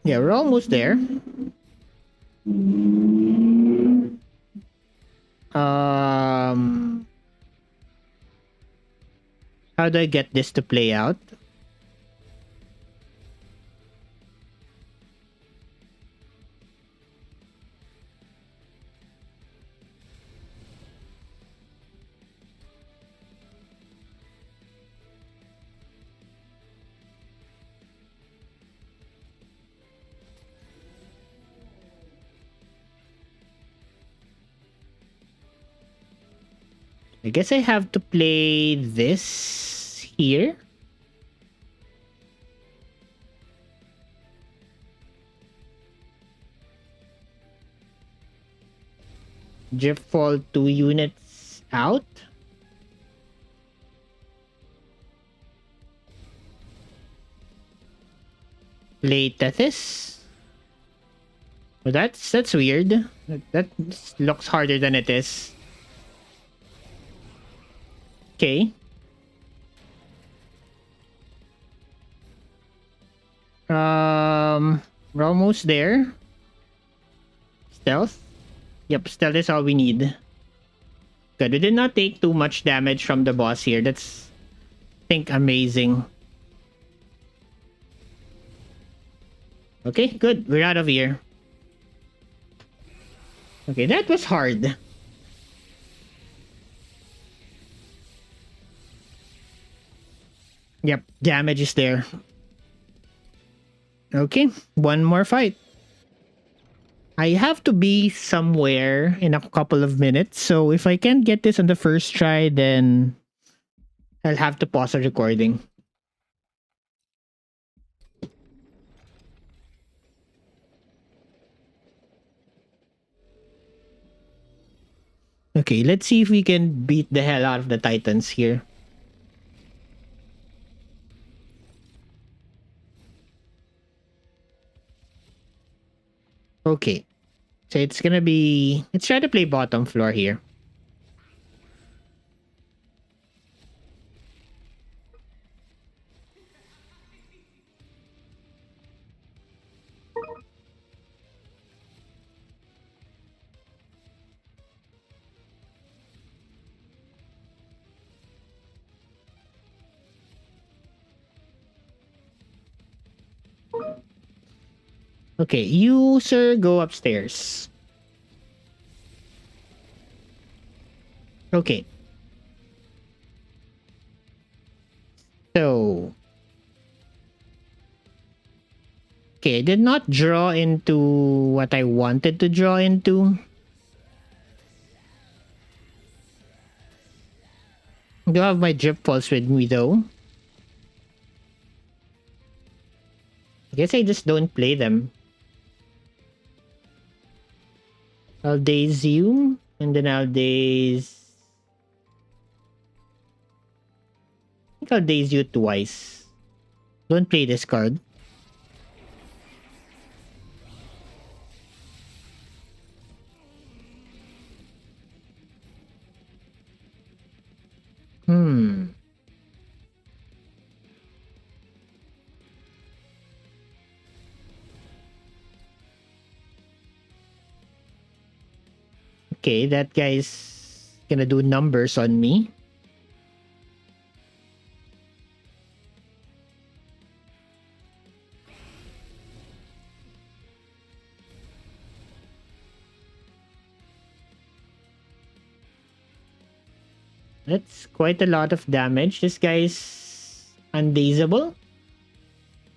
Yeah, we're almost there. How do I get this to play out? I guess I have to play this here. Drift fall 2 units out. Play Tethys. Well, that's weird. That looks harder than it is. Okay. We're almost there. Stealth. Yep, stealth is all we need. Good. We did not take too much damage from the boss here. That's, I think, amazing. Okay, good. We're out of here. Okay, that was hard. Yep, damage is there. Okay, one more fight. I have to be somewhere in a couple of minutes, so if I can't get this on the first try, then I'll have to pause the recording. Okay, let's see if we can beat the hell out of the Titans here. Okay. So it's gonna be... Let's try to play bottom floor here. Okay, you, sir, go upstairs. Okay. So... Okay, I did not draw into what I wanted to draw into. I do have my drip falls with me though. I guess I just don't play them. I'll daze you, and then I'll daze... I think I'll daze you twice. Don't play this card. Okay, that guy's gonna do numbers on me. That's quite a lot of damage. This guy's undazable.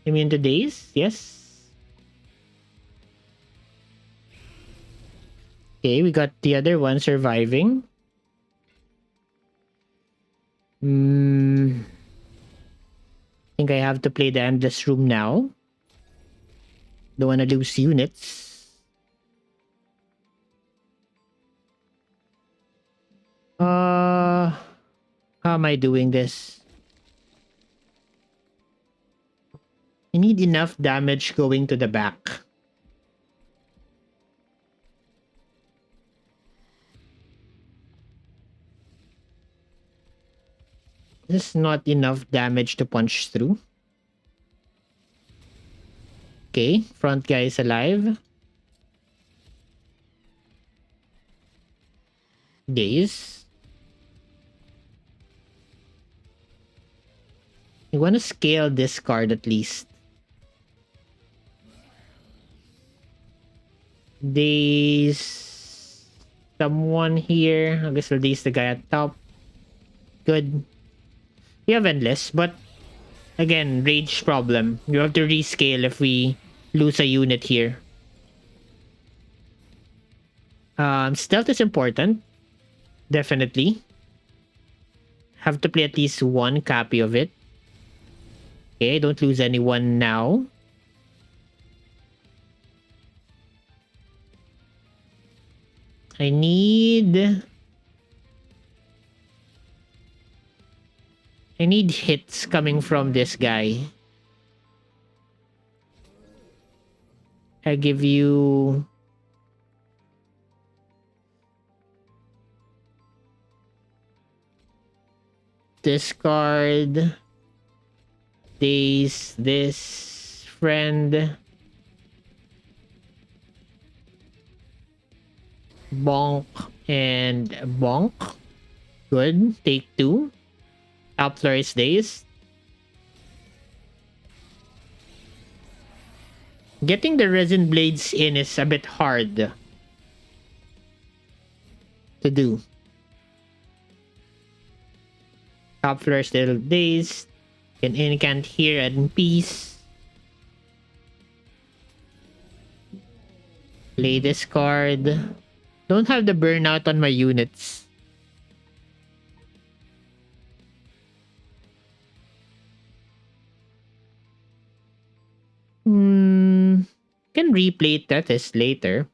Immune to daze, yes. Okay, we got the other one surviving. I think I have to play the Endless Room now. Don't want to lose units. How am I doing this? I need enough damage going to the back. This is not enough damage to punch through. Okay, front guy is alive. Daze. I want to scale this card at least. Daze someone here. I guess we'll daze the guy at top. Good. We have endless, but again, rage problem. You have to rescale if we lose a unit here. Stealth is important. Definitely. Have to play at least one copy of it. Okay, don't lose anyone now. I need hits coming from this guy. I give you discard. This friend. Bonk and bonk. Good. Take two. Top floor is dazed. Getting the resin blades in is a bit hard to do. Top floor still dazed. Can incant here in peace. Play this card. Don't have the burnout on my units. Can replay Tethys later.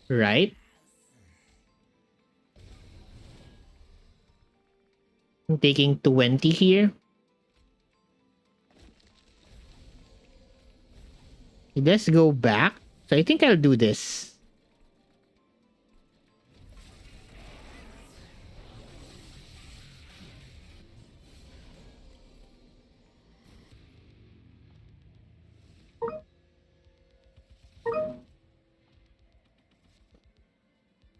Right? I'm taking 20 here. Let's go back. So I think I'll do this.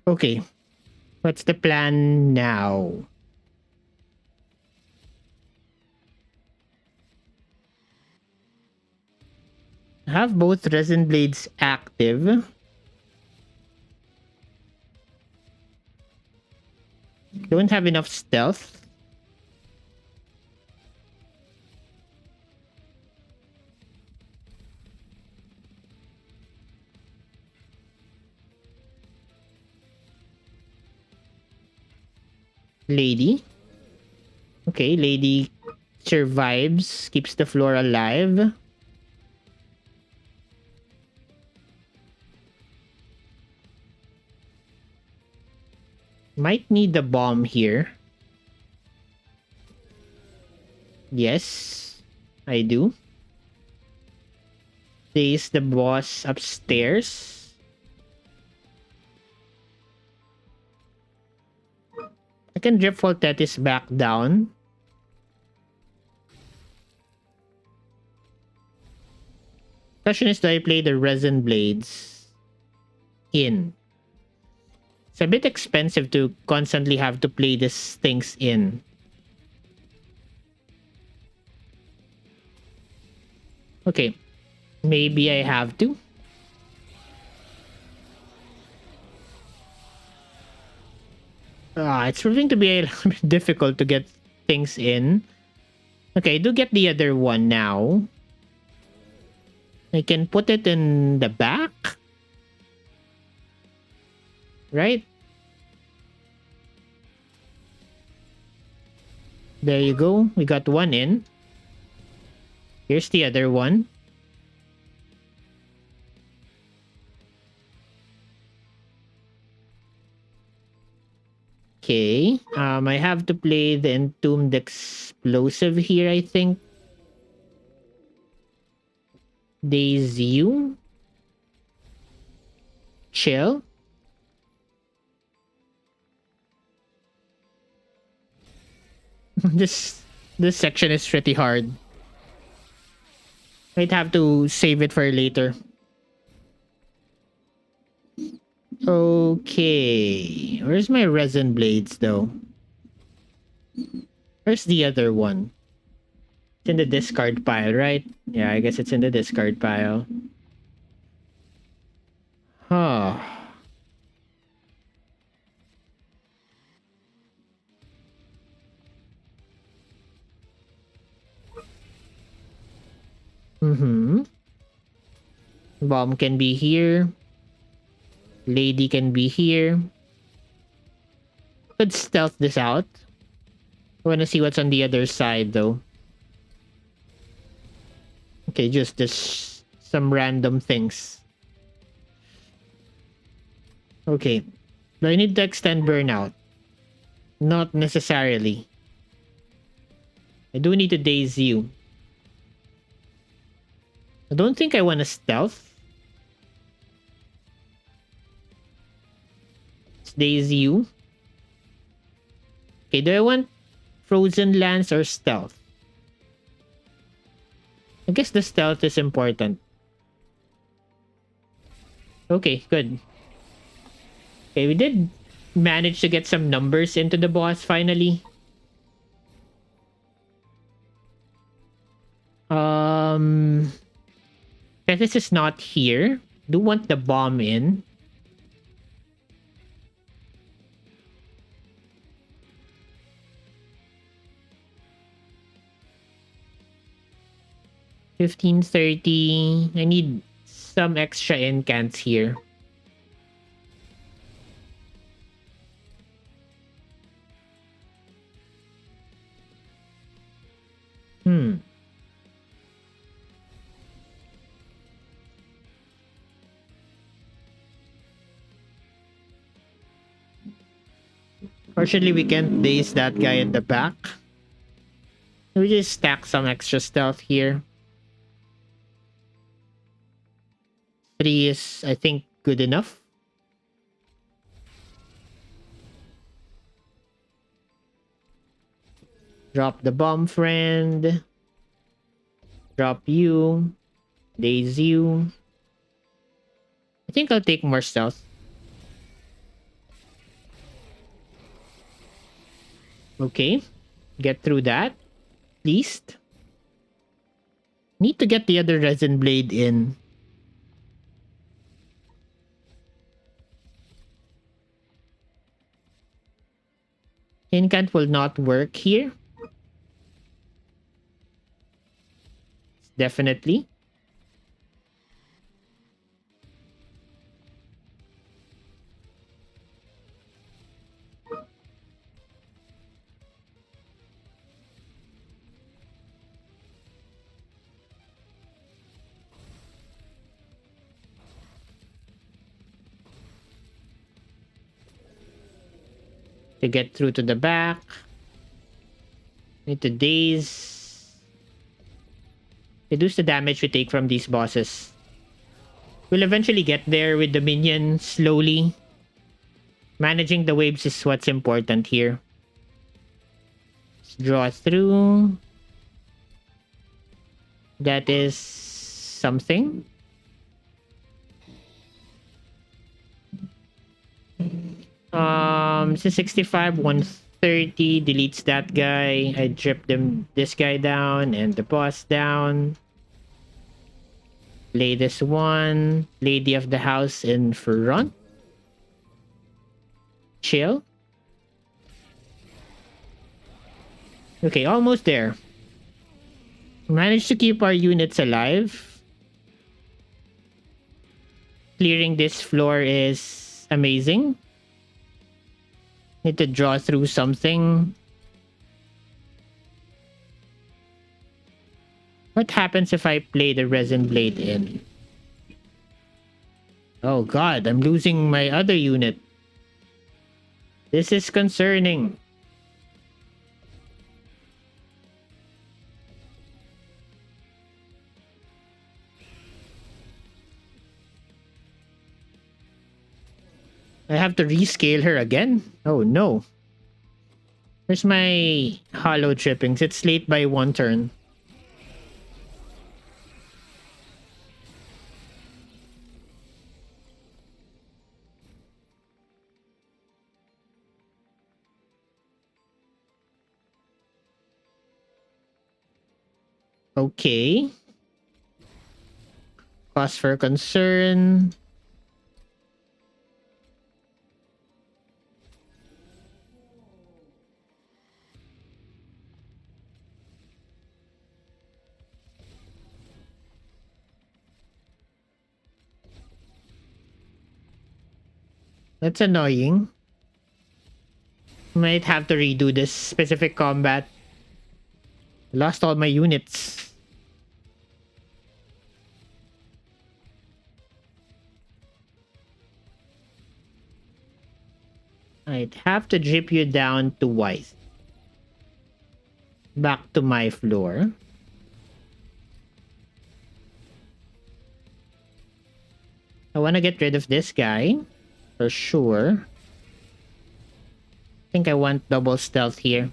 Okay. What's the plan now? Have both resin blades active. Don't have enough stealth. Lady. Okay, lady survives, keeps the floor alive. Might need the bomb here. Yes, I do. Place the boss upstairs. I can drip Voltetis back down. Question is, do I play the resin blades in? It's a bit expensive to constantly have to play these things in. Okay. Maybe I have to. It's proving to be a little bit difficult to get things in. Okay, do get the other one now. I can put it in the back. Right? There you go. We got one in. Here's the other one. Okay. I have to play the Entombed Explosive here, I think. Days you. Chill. this section is pretty hard. Might have to save it for later. Okay. Where's my resin blades though? Where's the other one? It's in the discard pile, right? Yeah, I guess it's in the discard pile. Huh. Mm-hmm. Bomb can be here. Lady can be here. Could stealth this out. I wanna see what's on the other side though. Okay, just some random things. Okay. Do I need to extend burnout? Not necessarily. I do need to daze you. I don't think I want to stealth. Let's daze you. Okay, do I want frozen lance or stealth? I guess the stealth is important. Okay, good. Okay, we did manage to get some numbers into the boss finally. This is not here. Do want the bomb in. $15.30. I need some extra incants here. Fortunately, we can't daze that guy in the back. We just stack some extra stealth here. 3 is, I think, good enough. Drop the bomb, friend. Drop you. Daze you. I think I'll take more stealth. Okay. Get through that. At least. Need to get the other resin blade in. Incant will not work here. Definitely. To get through to the back. Need to daze. Reduce the damage we take from these bosses. We'll eventually get there with the minions slowly. Managing the waves is what's important here. Let's draw through. That is something. This is 65, 130. Deletes that guy. I drip this guy down and the boss down. Lay this one. Lady of the house in front. Chill. Okay, almost there. Managed to keep our units alive. Clearing this floor is amazing. Need to draw through something. What happens if I play the resin blade in? Oh god, I'm losing my other unit. This is concerning. I have to rescale her again? Oh no. Where's my hollow trippings? It's late by 1 turn. Okay. Cause for concern. That's annoying. Might have to redo this specific combat. Lost all my units. I'd have to drip you down to white. Back to my floor. I want to get rid of this guy. For sure. I think I want double stealth here.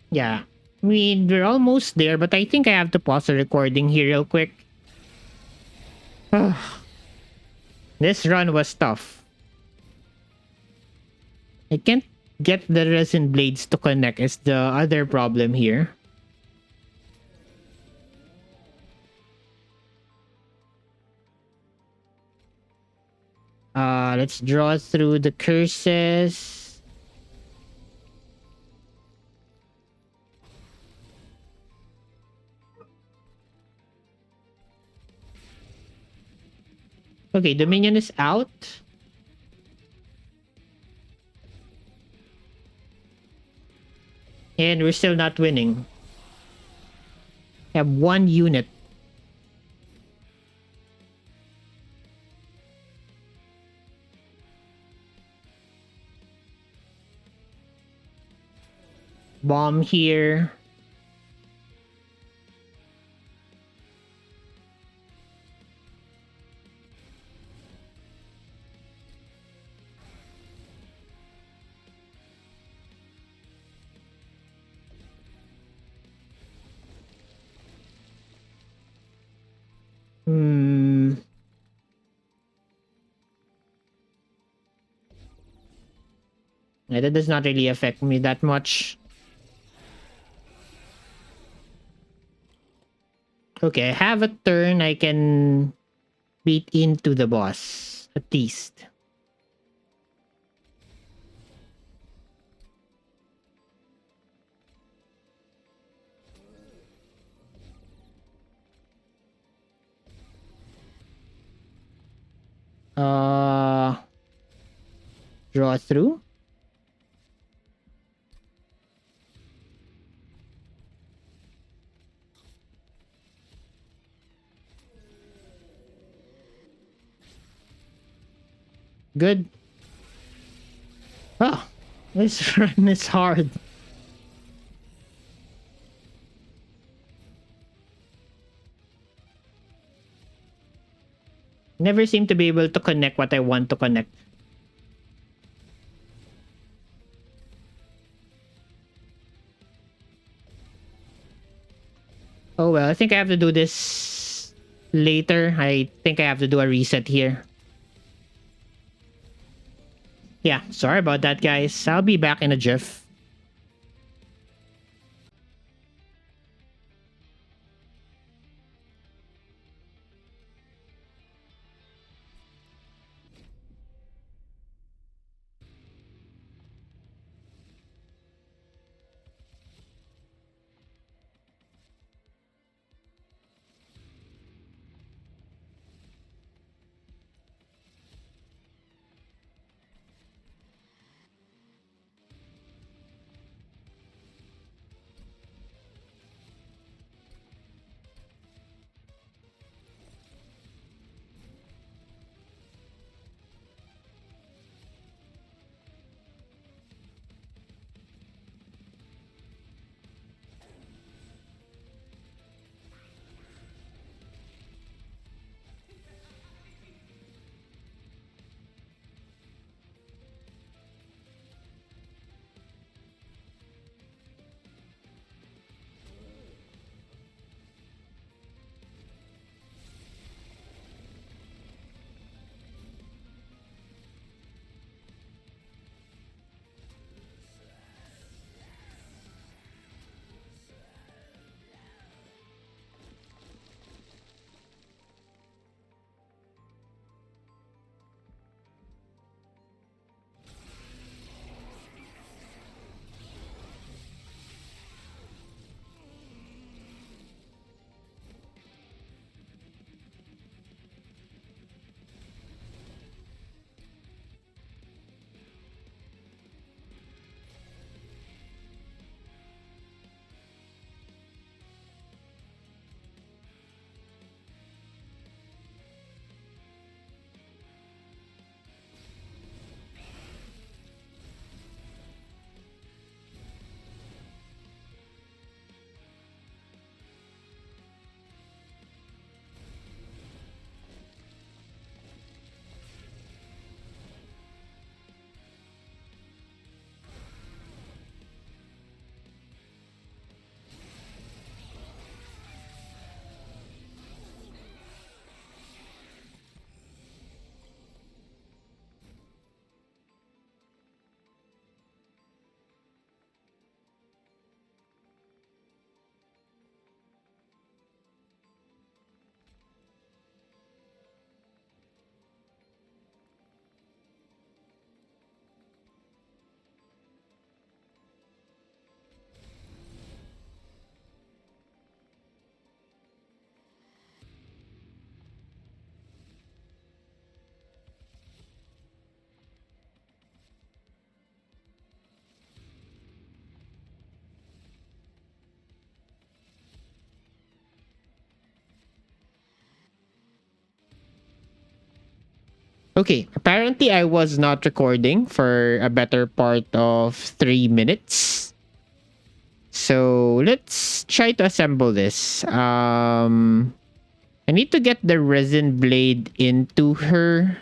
Yeah. I mean, we're almost there, but I think I have to pause the recording here real quick. This run was tough. I can't get the resin blades to connect is the other problem here. Let's draw through the curses. Okay, the minion is out. And we're still not winning. I have 1 unit. Bomb here. Hmm. Yeah, that does not really affect me that much. Okay, I have a turn I can beat into the boss, at least. Uh, Draw through. Good. Oh, this run is hard. Never seem to be able to connect what I want to connect. Oh well, I think I have to do this later. I think I have to do a reset here. Yeah, sorry about that, guys. I'll be back in a jiff. Okay, apparently I was not recording for a better part of 3 minutes. So let's try to assemble this. I need to get the resin blade into her.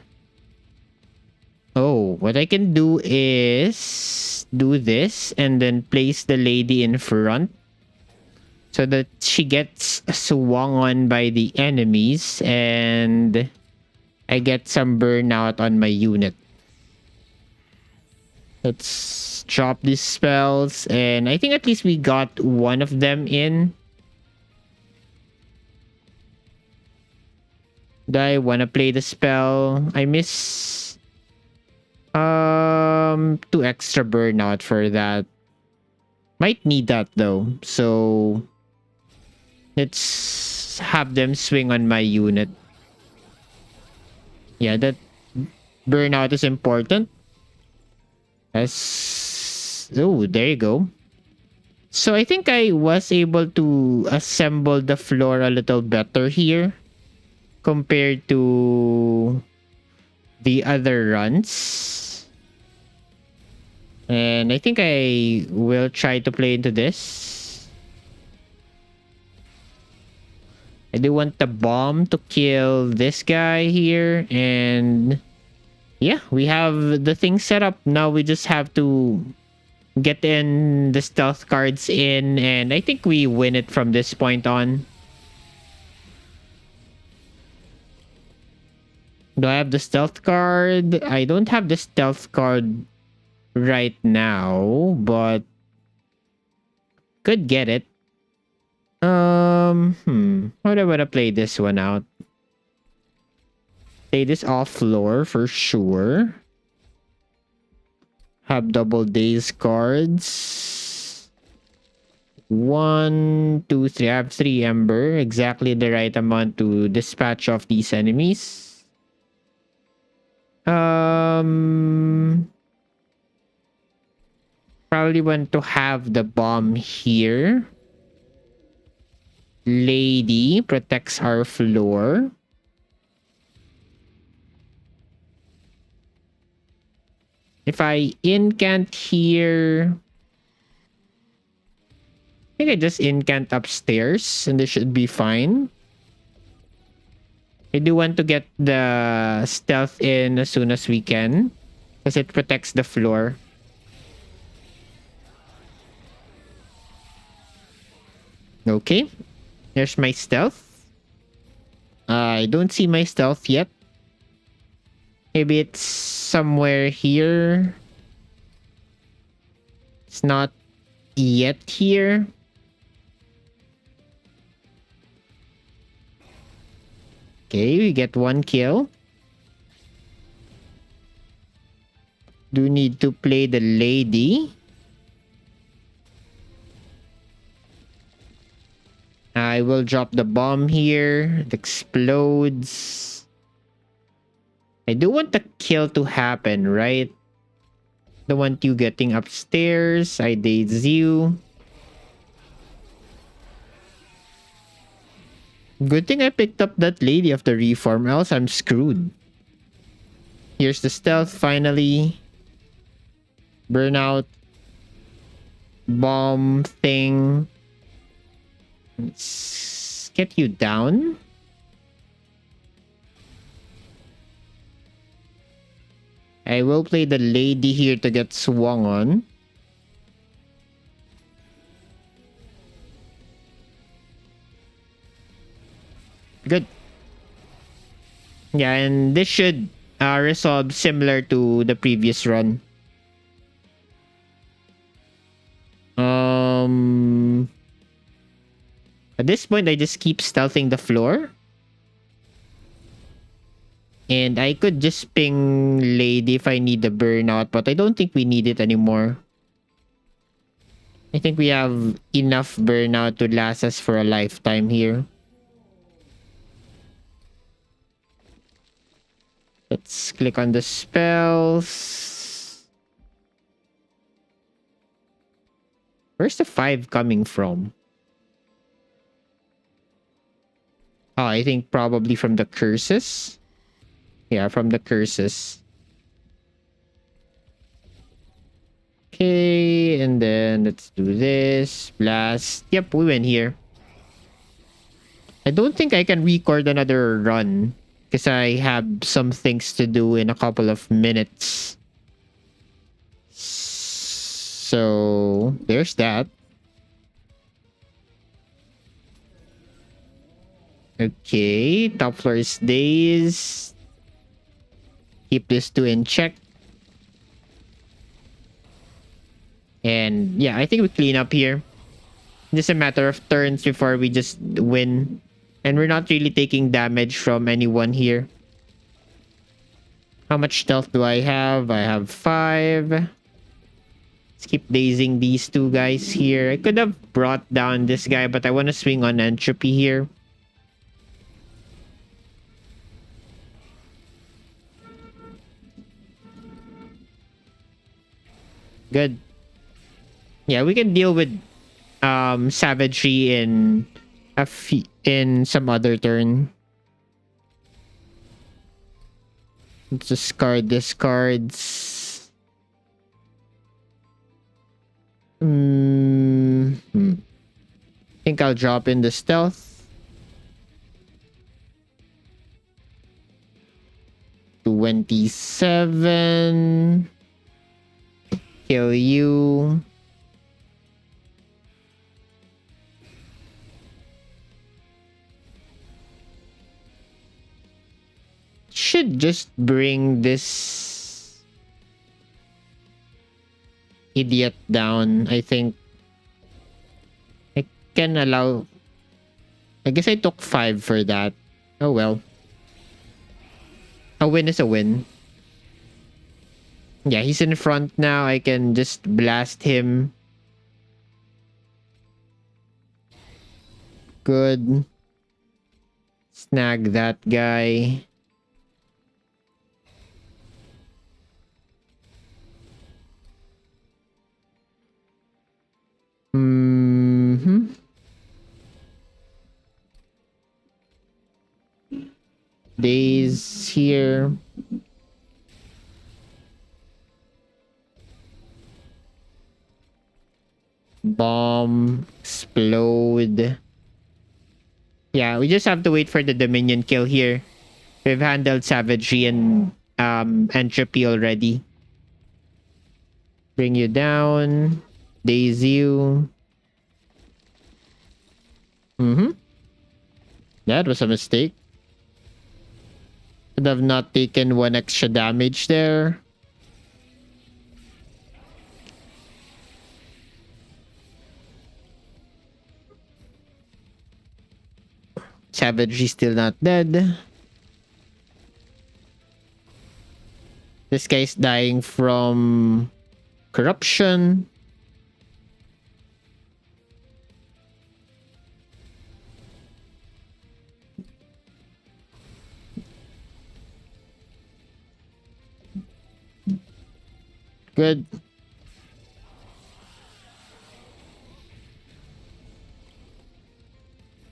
Oh, what I can do is do this and then place the lady in front. so that she gets swung on by the enemies and I get some burnout on my unit. Let's drop these spells, and I think at least we got one of them in. Do I want to play the spell? I miss 2 extra burnout for that. Might need that though. So let's have them swing on my unit. Yeah, that burnout is important. Oh, there you go. So I think I was able to assemble the floor a little better here compared to the other runs. And I think I will try to play into this. I do want the bomb to kill this guy here. And yeah, we have the thing set up. Now we just have to get in the stealth cards in. And I think we win it from this point on. Do I have the stealth card? I don't have the stealth card right now, but could get it. How do I want to play this one out? Play this off floor for sure. Have double days cards. 1, 2, 3. I have 3 ember. Exactly the right amount to dispatch off these enemies. Probably want to have the bomb here. Lady protects our floor. If I incant here, I think I just incant upstairs and this should be fine. I do want to get the stealth in as soon as we can because it protects the floor. Okay, there's my stealth. I don't see my stealth yet. Maybe it's somewhere here. It's not yet here. Okay, we get 1 kill. Do need to play the lady. I will drop the bomb here. It explodes. I do want the kill to happen, right? Don't want you getting upstairs. I daze you. Good thing I picked up that lady of the reform, else I'm screwed. Here's the stealth finally. Burnout. Bomb thing. Let's get you down. I will play the lady here to get swung on. Good. Yeah, and this should resolve similar to the previous run. At this point, I just keep stealthing the floor. And I could just ping lady if I need the burnout, but I don't think we need it anymore. I think we have enough burnout to last us for a lifetime here. Let's click on the spells. Where's the 5 coming from? Oh, I think probably from the curses. Yeah, from the curses. Okay, and then let's do this. Blast. Yep, we win here. I don't think I can record another run because I have some things to do in a couple of minutes. So, there's that. Okay, top floor is days. Keep this two in check. And yeah, I think we clean up here. Just a matter of turns before we just win. And we're not really taking damage from anyone here. How much stealth do I have? I have 5. Let's keep dazing these two guys here. I could have brought down this guy, but I want to swing on Entropy here. Good. Yeah, we can deal with savagery in in some other turn. Let's discard this cards. Think I'll drop in the stealth. 27. Kill you. Should just bring this idiot down. I think I can allow. I guess I took 5 for that. Oh well. A win is a win. Yeah, he's in front now. I can just blast him. Good. Snag that guy. Days here. Bomb. Explode. Yeah, we just have to wait for the Dominion kill here. We've handled savagery and Entropy already. Bring you down. Daze you. That was a mistake. Should have not taken 1 extra damage there. Savagery still not dead. This guy's dying from corruption. Good.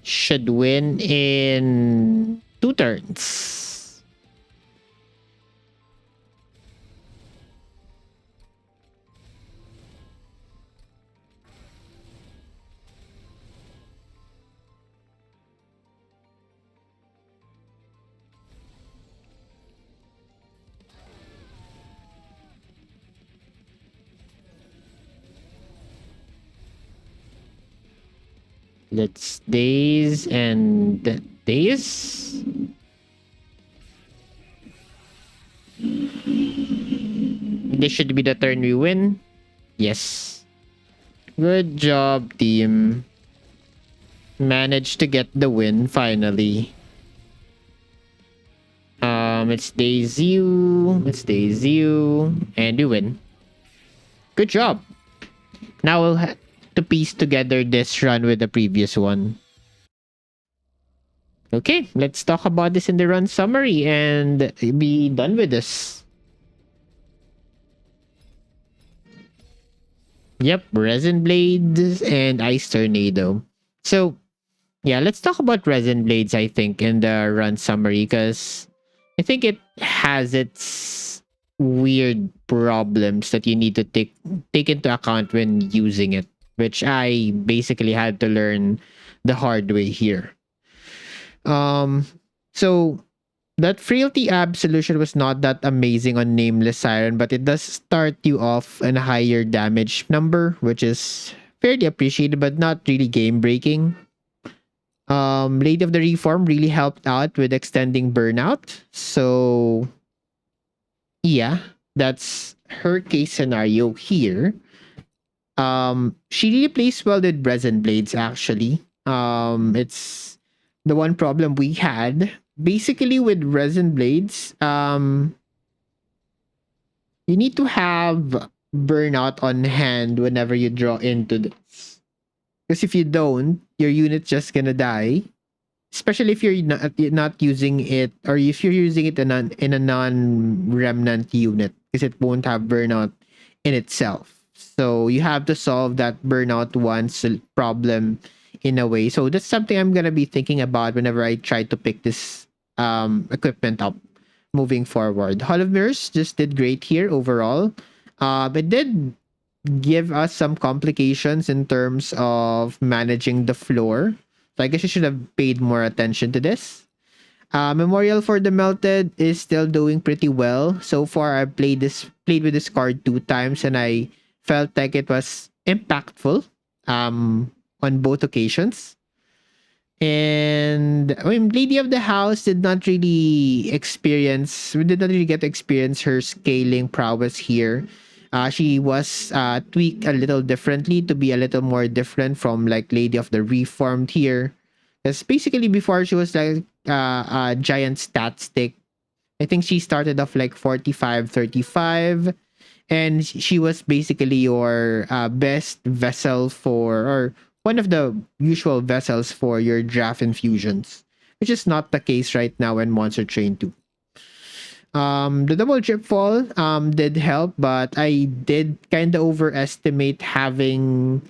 Should win in 2 turns. Let's daze and daze. This should be the turn we win. Yes. Good job, team. Managed to get the win finally. Let's daze you. Let's daze you. And we win. Good job. Now we'll have to piece together this run with the previous one. Okay, let's talk about this in the run summary and be done with this. Yep, Resin Blades and Ice Tornado. So, yeah, let's talk about Resin Blades, I think, in the run summary, because I think it has its weird problems that you need to take into account when using it, which I basically had to learn the hard way here. So that Frailty Ab solution was not that amazing on Nameless Siren, but it does start you off in a higher damage number, which is fairly appreciated, but not really game breaking. Lady of the Reform really helped out with extending burnout. So yeah, that's her case scenario here. She really plays well with Resin Blades actually. It's the one problem we had. Basically with Resin Blades, you need to have burnout on hand whenever you draw into this. Because if you don't, your unit's just gonna die. Especially if you're not using it, or if you're using it in a non-remnant unit, because it won't have burnout in itself. So you have to solve that burnout once problem in a way. So that's something I'm gonna be thinking about whenever I try to pick this equipment up moving forward. Hall of Mirrors just did great here overall. It did give us some complications in terms of managing the floor. So I guess you should have paid more attention to this. Memorial for the Melted is still doing pretty well. So far, I've played with this card 2 times, and I felt like it was impactful on both occasions. And I mean, Lady of the House did not really get to experience her scaling prowess here. She was tweaked a little differently to be a little more different from like Lady of the Reformed here. Because basically before she was like a giant stat stick. I think she started off like 45, 35. And she was basically your best vessel or one of the usual vessels for your draft infusions, which is not the case right now in Monster Train 2. The double drip fall did help, but I did kind of overestimate having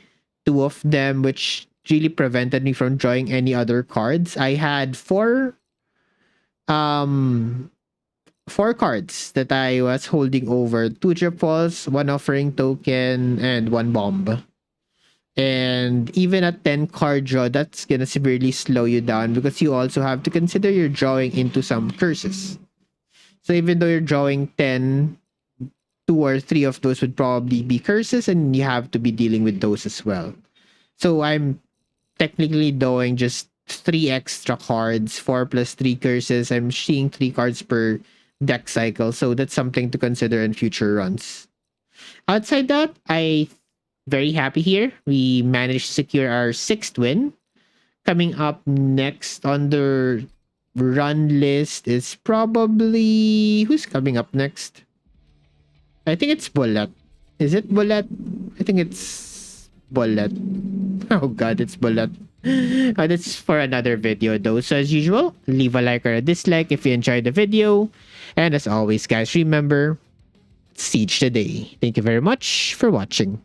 two of them, which really prevented me from drawing any other cards. I had um four cards that I was holding over: two drip falls, one offering token, and one bomb. And even a 10 card draw, that's gonna severely slow you down because you also have to consider you're drawing into some curses. So even though you're drawing 10, two or three of those would probably be curses, and you have to be dealing with those as well. So I'm technically drawing just three extra cards, 4 plus 3 curses. I'm seeing 3 cards per deck cycle. So that's something to consider in future runs. Outside that, I very happy here. We managed to secure our 6th win. Coming up next on the run list is probably who's coming up next? I think it's Bullet. Is it Bullet? I think it's Bullet. Oh god, it's Bullet. That's for another video though. So as usual, leave a like or a dislike if you enjoyed the video. And as always, guys, remember, Siege today. Thank you very much for watching.